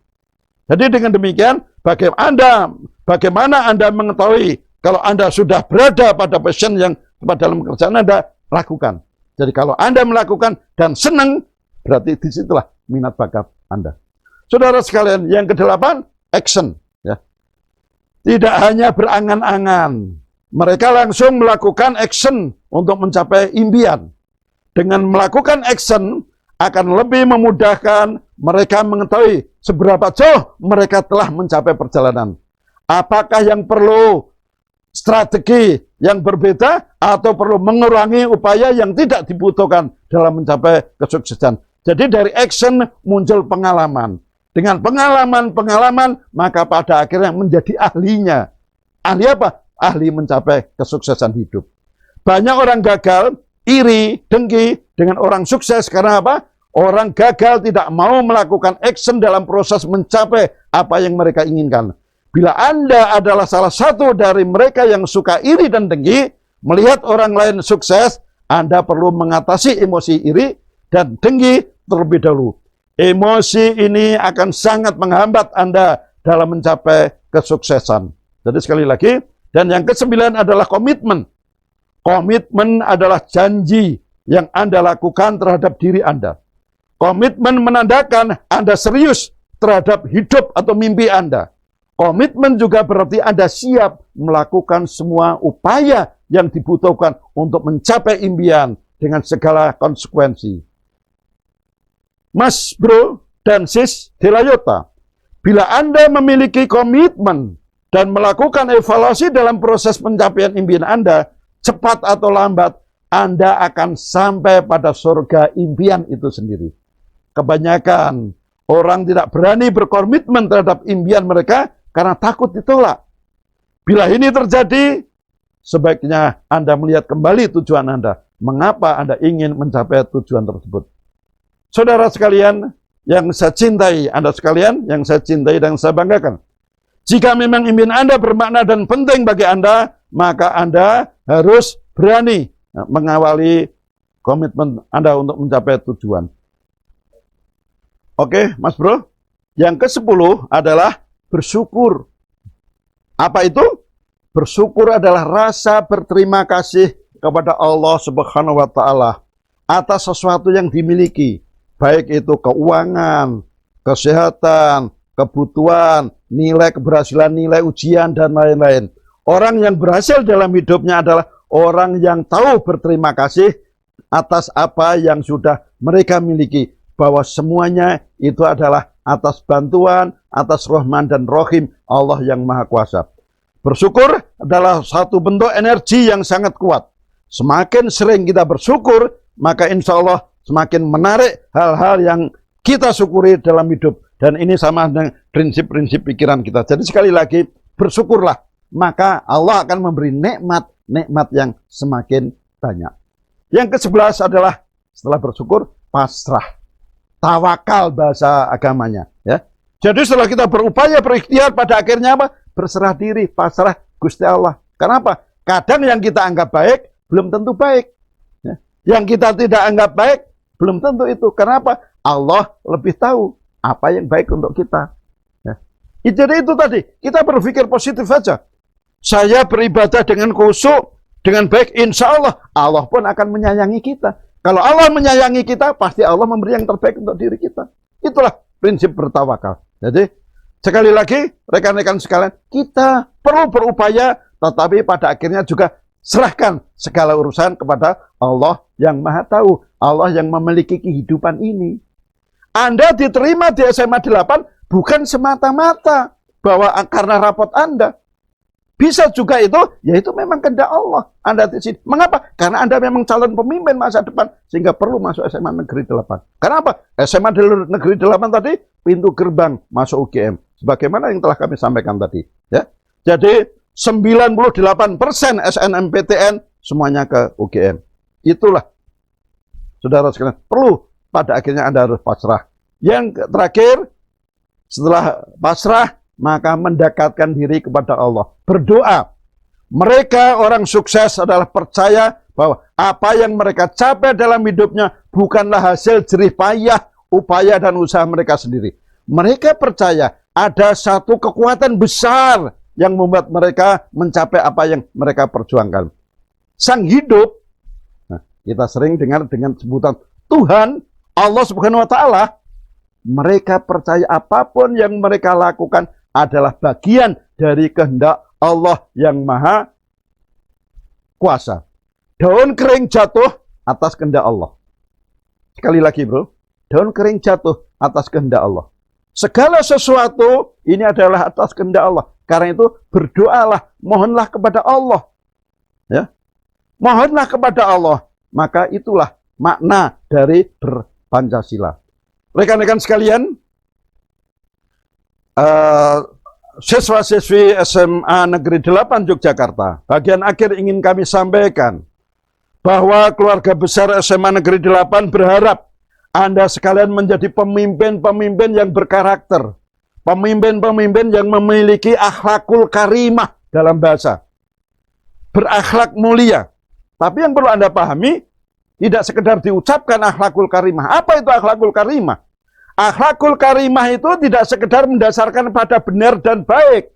Jadi dengan demikian, bagaimana Anda mengetahui Kalau Anda sudah berada pada passion yang dalam pekerjaan Anda, lakukan. Jadi kalau Anda melakukan dan senang, berarti disitulah minat bakat Anda. Saudara sekalian, yang kedelapan, action. Ya. Tidak hanya berangan-angan. Mereka langsung melakukan action untuk mencapai impian. Dengan melakukan action, akan lebih memudahkan mereka mengetahui seberapa jauh mereka telah mencapai perjalanan. Apakah yang perlu strategi yang berbeda atau perlu mengurangi upaya yang tidak dibutuhkan dalam mencapai kesuksesan. Jadi dari action muncul pengalaman. Dengan pengalaman, maka pada akhirnya menjadi ahlinya. Ahli apa? Ahli mencapai kesuksesan hidup. Banyak orang gagal, iri, dengki dengan orang sukses karena apa? Orang gagal tidak mau melakukan action dalam proses mencapai apa yang mereka inginkan. Bila Anda adalah salah satu dari mereka yang suka iri dan dengki, melihat orang lain sukses, Anda perlu mengatasi emosi iri dan dengki terlebih dahulu. Emosi ini akan sangat menghambat Anda dalam mencapai kesuksesan. Jadi sekali lagi, dan yang ke-9 adalah komitmen. Komitmen adalah janji yang Anda lakukan terhadap diri Anda. Komitmen menandakan Anda serius terhadap hidup atau mimpi Anda. Komitmen juga berarti Anda siap melakukan semua upaya yang dibutuhkan untuk mencapai impian dengan segala konsekuensi. Mas, bro, dan sis Delayota, bila Anda memiliki komitmen dan melakukan evaluasi dalam proses pencapaian impian Anda, cepat atau lambat, Anda akan sampai pada surga impian itu sendiri. Kebanyakan orang tidak berani berkomitmen terhadap impian mereka karena takut ditolak. Bila ini terjadi, sebaiknya Anda melihat kembali tujuan Anda. Mengapa Anda ingin mencapai tujuan tersebut? Saudara sekalian, yang saya cintai, Anda sekalian, yang saya cintai dan saya banggakan. Jika memang impian Anda bermakna dan penting bagi Anda, maka Anda harus berani mengawali komitmen Anda untuk mencapai tujuan. Oke, Mas Bro. Yang ke-10 adalah bersyukur. Apa itu? Bersyukur adalah rasa berterima kasih kepada Allah Subhanahu wa taala atas sesuatu yang dimiliki, baik itu keuangan, kesehatan, kebutuhan, nilai keberhasilan, nilai ujian dan lain-lain. Orang yang berhasil dalam hidupnya adalah orang yang tahu berterima kasih atas apa yang sudah mereka miliki, bahwa semuanya itu adalah atas bantuan, atas rahman dan rahim Allah yang Maha Kuasa. Bersyukur adalah satu bentuk energi yang sangat kuat. Semakin sering kita bersyukur, maka insya Allah semakin menarik hal-hal yang kita syukuri dalam hidup. Dan ini sama dengan prinsip-prinsip pikiran kita. Jadi sekali lagi, bersyukurlah. Maka Allah akan memberi nikmat yang semakin banyak. Yang ke-11 adalah setelah bersyukur, pasrah. Tawakal bahasa agamanya. Ya. Jadi setelah kita berupaya berikhtiar, pada akhirnya apa? Berserah diri, pasrah Gusti Allah. Kenapa? Kadang yang kita anggap baik, belum tentu baik. Ya. Yang kita tidak anggap baik, belum tentu itu. Kenapa? Allah lebih tahu apa yang baik untuk kita. Ya. Jadi itu tadi, kita berpikir positif saja. Saya beribadah dengan khusyuk, dengan baik, insya Allah, Allah pun akan menyayangi kita. Kalau Allah menyayangi kita, pasti Allah memberi yang terbaik untuk diri kita. Itulah prinsip bertawakal. Jadi, sekali lagi, rekan-rekan sekalian, kita perlu berupaya, tetapi pada akhirnya juga serahkan segala urusan kepada Allah yang Maha Tahu. Allah yang memiliki kehidupan ini. Anda diterima di SMA 8 bukan semata-mata bahwa karena rapot Anda. Bisa juga itu, yaitu memang kehendak Allah. Anda di sini. Mengapa? Karena Anda memang calon pemimpin masa depan, sehingga perlu masuk SMA Negeri 8. Kenapa? SMA Negeri 8 tadi, pintu gerbang masuk UGM. Sebagaimana yang telah kami sampaikan tadi. Ya. Jadi, 98% SNMPTN semuanya ke UGM. Itulah, saudara sekalian, perlu pada akhirnya Anda harus pasrah. Yang terakhir, setelah pasrah, maka mendekatkan diri kepada Allah. Berdoa. Mereka orang sukses adalah percaya bahwa apa yang mereka capai dalam hidupnya bukanlah hasil jerih payah, upaya dan usaha mereka sendiri. Mereka percaya ada satu kekuatan besar yang membuat mereka mencapai apa yang mereka perjuangkan. Sang hidup, nah, kita sering dengar dengan sebutan Tuhan, Allah Subhanahu wa Ta'ala. Mereka percaya apapun yang mereka lakukan adalah bagian dari kehendak Allah yang Maha Kuasa. Daun kering jatuh atas kehendak Allah. Sekali lagi bro, daun kering jatuh atas kehendak Allah. Segala sesuatu ini adalah atas kehendak Allah. Karena itu berdoalah, mohonlah kepada Allah. Ya, mohonlah kepada Allah. Maka itulah makna dari berpancasila. Rekan-rekan sekalian, siswa-siswi SMA Negeri 8 Yogyakarta, bagian akhir ingin kami sampaikan bahwa keluarga besar SMA Negeri 8 berharap Anda sekalian menjadi pemimpin-pemimpin yang berkarakter, pemimpin-pemimpin yang memiliki akhlakul karimah dalam bahasa, berakhlak mulia. Tapi yang perlu Anda pahami, tidak sekedar diucapkan akhlakul karimah. Apa itu akhlakul karimah? Akhlakul karimah itu tidak sekedar mendasarkan pada benar dan baik.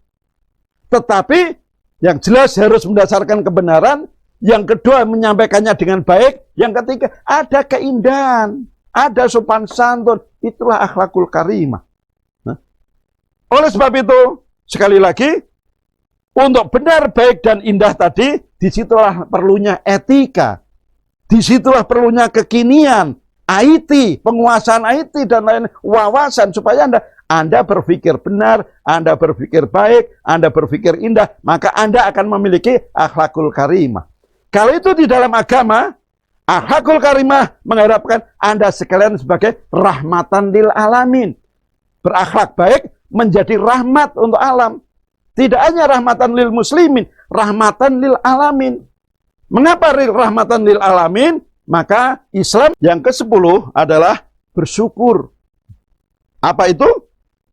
Tetapi yang jelas harus mendasarkan kebenaran. Yang kedua menyampaikannya dengan baik. Yang ketiga ada keindahan, ada sopan santun. Itulah akhlakul karimah. Nah, oleh sebab itu, sekali lagi, untuk benar, baik, dan indah tadi, disitulah perlunya etika. Disitulah perlunya kekinian, IT, penguasaan IT, dan lain wawasan, supaya Anda berpikir benar, Anda berpikir baik, Anda berpikir indah, maka Anda akan memiliki akhlakul karimah. Kalau itu di dalam agama, akhlakul karimah mengharapkan Anda sekalian sebagai rahmatan lil alamin. Berakhlak baik menjadi rahmat untuk alam. Tidak hanya rahmatan lil muslimin, rahmatan lil alamin. Mengapa rahmatan lil alamin? Maka Islam yang ke-10 adalah bersyukur. Apa itu?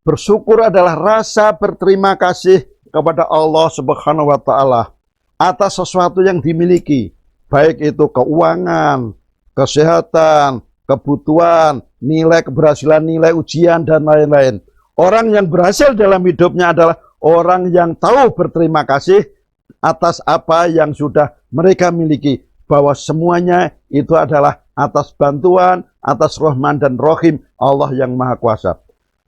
Bersyukur adalah rasa berterima kasih kepada Allah Subhanahu wa Ta'ala atas sesuatu yang dimiliki, baik itu keuangan, kesehatan, kebutuhan, nilai keberhasilan, nilai ujian, dan lain-lain. Orang yang berhasil dalam hidupnya adalah orang yang tahu berterima kasih atas apa yang sudah mereka miliki, bahwa semuanya itu adalah atas bantuan, atas rahman dan rahim Allah yang Maha Kuasa.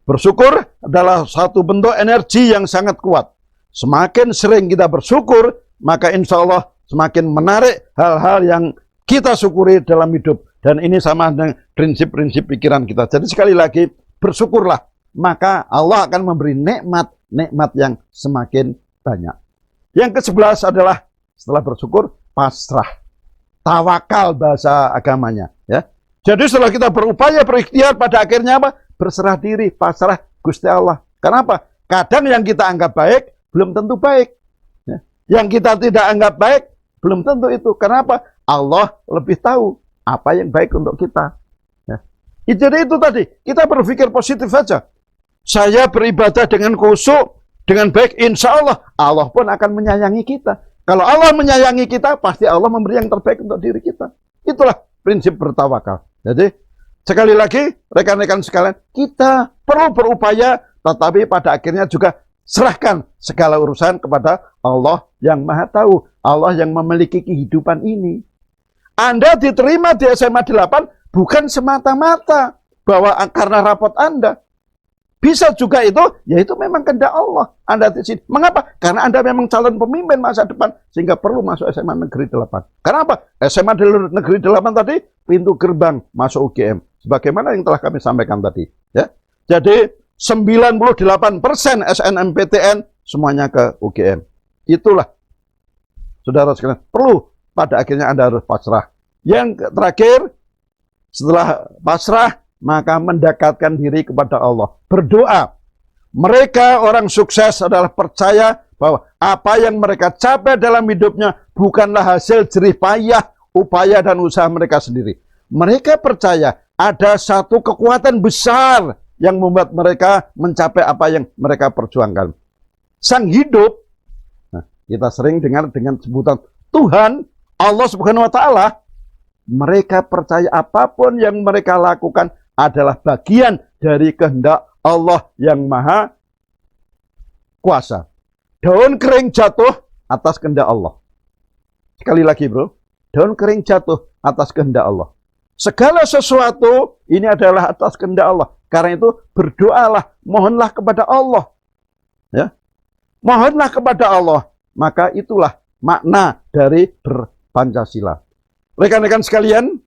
Bersyukur adalah satu bentuk energi yang sangat kuat. Semakin sering kita bersyukur, maka insya Allah semakin menarik hal-hal yang kita syukuri dalam hidup. Dan ini sama dengan prinsip-prinsip pikiran kita. Jadi sekali lagi, bersyukurlah. Maka Allah akan memberi nikmat yang semakin banyak. Yang ke-11 adalah setelah bersyukur, pasrah. Tawakal bahasa agamanya. Ya. Jadi setelah kita berupaya, berikhtiar, pada akhirnya apa? Berserah diri, pasrah Gusti Allah. Kenapa? Kadang yang kita anggap baik, belum tentu baik. Ya. Yang kita tidak anggap baik, belum tentu itu. Kenapa? Allah lebih tahu apa yang baik untuk kita. Ya. Jadi itu tadi, kita berpikir positif saja. Saya beribadah dengan khusyuk, dengan baik, insya Allah, Allah pun akan menyayangi kita. Kalau Allah menyayangi kita, pasti Allah memberi yang terbaik untuk diri kita. Itulah prinsip bertawakal. Jadi, sekali lagi, rekan-rekan sekalian, kita perlu berupaya, tetapi pada akhirnya juga serahkan segala urusan kepada Allah yang Maha Tahu. Allah yang memiliki kehidupan ini. Anda diterima di SMA 8 bukan semata-mata bahwa karena rapot Anda. Bisa juga itu, ya itu memang kehendak Allah. Anda di sini. Mengapa? Karena Anda memang calon pemimpin masa depan, sehingga perlu masuk SMA Negeri 8. Kenapa? SMA Negeri 8 tadi, pintu gerbang masuk UGM. Sebagaimana yang telah kami sampaikan tadi. Ya. Jadi, 98% SNMPTN semuanya ke UGM. Itulah, saudara sekalian, perlu pada akhirnya Anda harus pasrah. Yang terakhir, setelah pasrah, maka mendekatkan diri kepada Allah. Berdoa. Mereka orang sukses adalah percaya bahwa apa yang mereka capai dalam hidupnya bukanlah hasil jerih payah, upaya dan usaha mereka sendiri. Mereka percaya ada satu kekuatan besar yang membuat mereka mencapai apa yang mereka perjuangkan. Sang hidup, nah, kita sering dengar dengan sebutan Tuhan, Allah Subhanahu wa Ta'ala. Mereka percaya apapun yang mereka lakukan adalah bagian dari kehendak Allah yang Maha Kuasa. daun kering jatuh atas kehendak Allah. Sekali lagi bro, daun kering jatuh atas kehendak Allah. Segala sesuatu ini adalah atas kehendak Allah. Karena itu berdoalah, mohonlah kepada Allah. Ya, mohonlah kepada Allah. Maka itulah makna dari berpancasila. Rekan-rekan sekalian,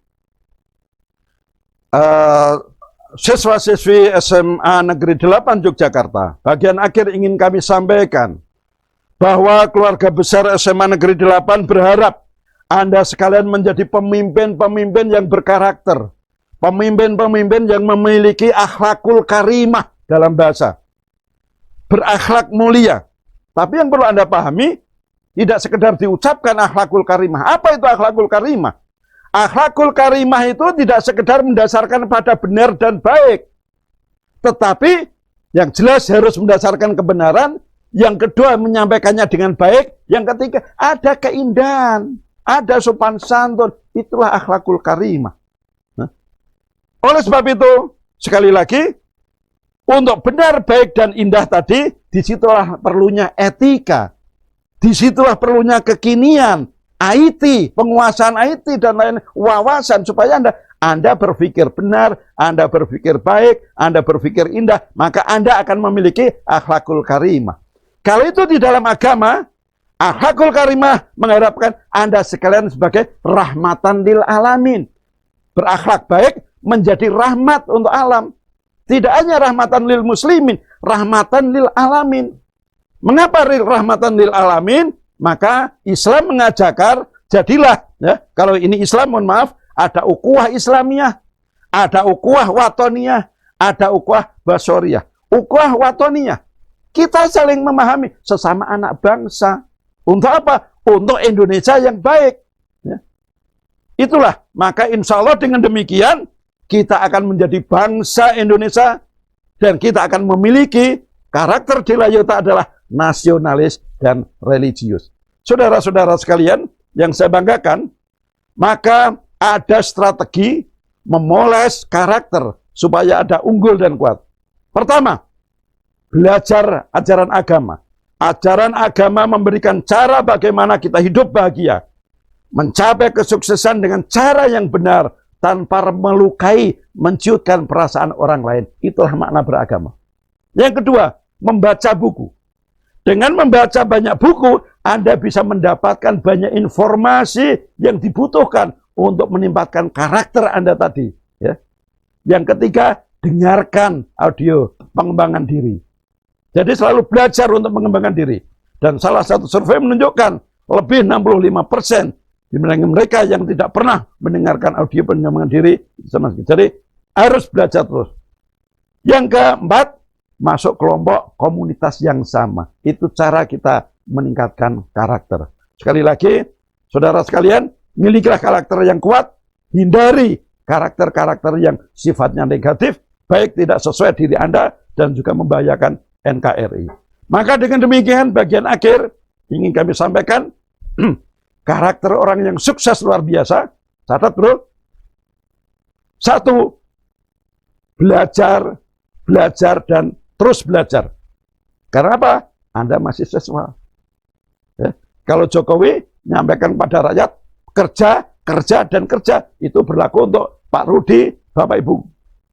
siswa-siswi SMA Negeri 8 Yogyakarta, bagian akhir ingin kami sampaikan bahwa keluarga besar SMA Negeri 8 berharap Anda sekalian menjadi pemimpin-pemimpin yang berkarakter, pemimpin-pemimpin yang memiliki akhlakul karimah dalam bahasa, berakhlak mulia. Tapi yang perlu Anda pahami, tidak sekedar diucapkan akhlakul karimah. Apa itu akhlakul karimah? Akhlakul karimah itu tidak sekedar mendasarkan pada benar dan baik, tetapi yang jelas harus mendasarkan kebenaran. Yang kedua, menyampaikannya dengan baik. Yang ketiga, ada keindahan, ada sopan santun. Itulah akhlakul karimah. Oleh sebab itu, sekali lagi, untuk benar, baik, dan indah tadi, disitulah perlunya etika. Disitulah perlunya kekinian, IT, penguasaan IT, dan lain wawasan, supaya Anda berpikir benar, Anda berpikir baik, Anda berpikir indah, maka Anda akan memiliki akhlakul karimah. Kalau itu di dalam agama, akhlakul karimah mengharapkan Anda sekalian sebagai rahmatan lil alamin. Berakhlak baik menjadi rahmat untuk alam. Tidak hanya rahmatan lil muslimin, rahmatan lil alamin. Mengapa rahmatan lil alamin? Maka Islam mengajarkan, jadilah, ya, kalau ini Islam, mohon maaf, ada ukhuwah Islamiyah, ada ukhuwah watoniyah, ada ukhuwah basoriyah. Ukhuwah watoniyah, kita saling memahami sesama anak bangsa. Untuk apa? Untuk Indonesia yang baik. Ya. Itulah, maka insya Allah dengan demikian, kita akan menjadi bangsa Indonesia, dan kita akan memiliki karakter Dilayota adalah nasionalis dan religius. Saudara-saudara sekalian yang saya banggakan, maka ada strategi memoles karakter supaya ada unggul dan kuat. Pertama, belajar ajaran agama. Ajaran agama memberikan cara bagaimana kita hidup bahagia, mencapai kesuksesan dengan cara yang benar, tanpa melukai, menciutkan perasaan orang lain. Itulah makna beragama. Yang kedua, membaca buku. Dengan membaca banyak buku, Anda bisa mendapatkan banyak informasi yang dibutuhkan untuk meningkatkan karakter Anda tadi. Ya. Yang ketiga, dengarkan audio pengembangan diri. Jadi selalu belajar untuk mengembangkan diri. Dan salah satu survei menunjukkan lebih 65% dibanding mereka yang tidak pernah mendengarkan audio pengembangan diri. Jadi harus belajar terus. Yang keempat, masuk kelompok komunitas yang sama. Itu cara kita meningkatkan karakter. Sekali lagi, saudara sekalian, milikilah karakter yang kuat, hindari karakter-karakter yang sifatnya negatif, baik tidak sesuai diri Anda, dan juga membahayakan NKRI. Maka dengan demikian, bagian akhir ingin kami sampaikan, karakter orang yang sukses luar biasa. Catat bro. Satu, belajar, dan terus belajar. Karena apa? Anda masih siswa. Ya. Kalau Jokowi menyampaikan pada rakyat, kerja, dan kerja. Itu berlaku untuk Pak Rudi, Bapak Ibu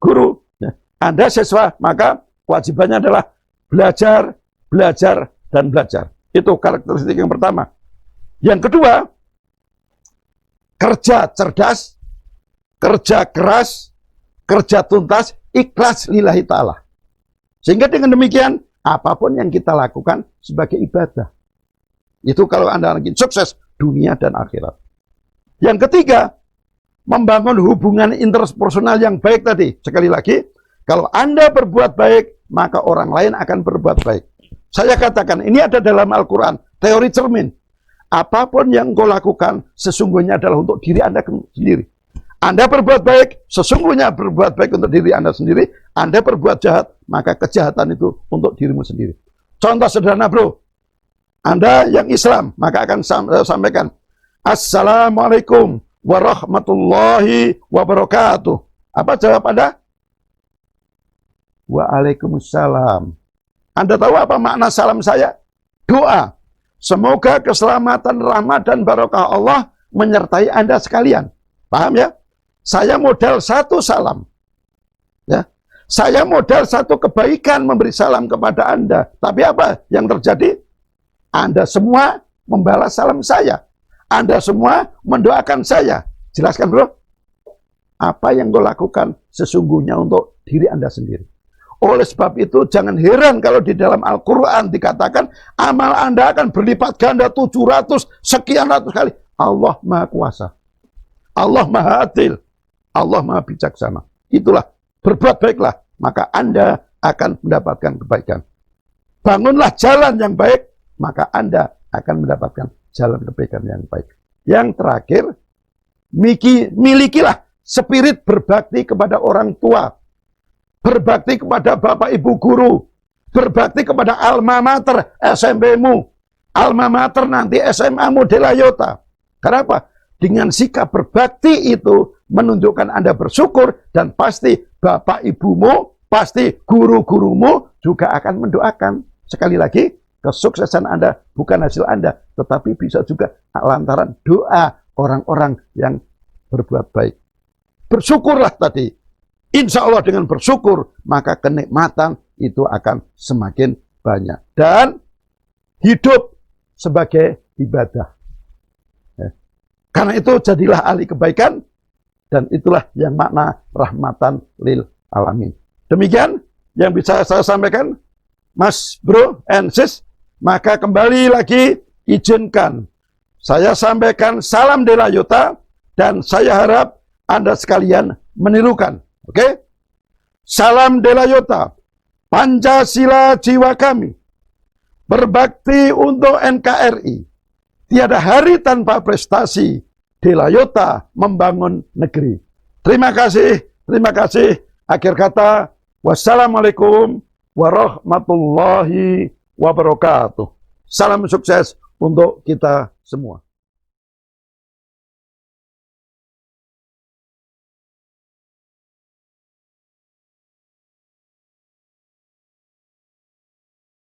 Guru. Ya. Anda siswa, maka kewajibannya adalah belajar, dan belajar. Itu karakteristik yang pertama. Yang kedua, kerja cerdas, kerja keras, kerja tuntas, ikhlas lillahi ta'ala. Sehingga dengan demikian, apapun yang kita lakukan sebagai ibadah. Itu kalau Anda ingin sukses dunia dan akhirat. Yang ketiga, membangun hubungan interpersonal yang baik tadi. Sekali lagi, kalau Anda berbuat baik, maka orang lain akan berbuat baik. Saya katakan, ini ada dalam Al-Quran, teori cermin. Apapun yang kau lakukan, sesungguhnya adalah untuk diri Anda sendiri. Anda berbuat baik, sesungguhnya berbuat baik untuk diri Anda sendiri. Anda berbuat jahat, maka kejahatan itu untuk dirimu sendiri. Contoh sederhana bro, Anda yang Islam, maka akan sampaikan, Assalamualaikum warahmatullahi wabarakatuh. Apa jawab Anda? Waalaikumsalam. Anda tahu apa makna salam saya? doa. Semoga keselamatan, rahmat, dan barokah Allah menyertai Anda sekalian. Paham ya? Saya modal satu salam. Ya. Saya modal satu kebaikan memberi salam kepada Anda. Tapi apa yang terjadi? Anda semua membalas salam saya. Anda semua mendoakan saya. Jelaskan bro. Apa yang kau lakukan sesungguhnya untuk diri Anda sendiri. Oleh sebab itu jangan heran kalau di dalam Al-Quran dikatakan amal Anda akan berlipat ganda 700 sekian ratus kali. Allah Maha Kuasa. Allah Maha Adil. Allah Maha Bijaksana. Itulah, berbuat baiklah. Maka Anda akan mendapatkan kebaikan. Bangunlah jalan yang baik. Maka Anda akan mendapatkan jalan kebaikan yang baik. Yang terakhir, milikilah spirit berbakti kepada orang tua. Berbakti kepada bapak ibu guru. Berbakti kepada alma mater SMP-mu. Alma mater nanti SMA-mu Delayota. Kenapa? Dengan sikap berbakti itu menunjukkan Anda bersyukur dan pasti bapak ibumu, pasti guru-gurumu juga akan mendoakan. Sekali lagi, kesuksesan Anda bukan hasil Anda, tetapi bisa juga lantaran doa orang-orang yang berbuat baik. Bersyukurlah tadi. Insya Allah dengan bersyukur, maka kenikmatan itu akan semakin banyak. Dan hidup sebagai ibadah. Karena itu jadilah ahli kebaikan, dan itulah yang makna rahmatan lil alamin. Demikian yang bisa saya sampaikan, Mas, Bro, and Sis. Maka kembali lagi izinkan saya sampaikan salam Delayota, dan saya harap Anda sekalian menirukan. Oke? Salam Delayota, Pancasila jiwa kami, berbakti untuk NKRI. Tiada hari tanpa prestasi, Delayota membangun negeri. Terima kasih, terima kasih. Akhir kata, wassalamualaikum warahmatullahi wabarakatuh. Salam sukses untuk kita semua.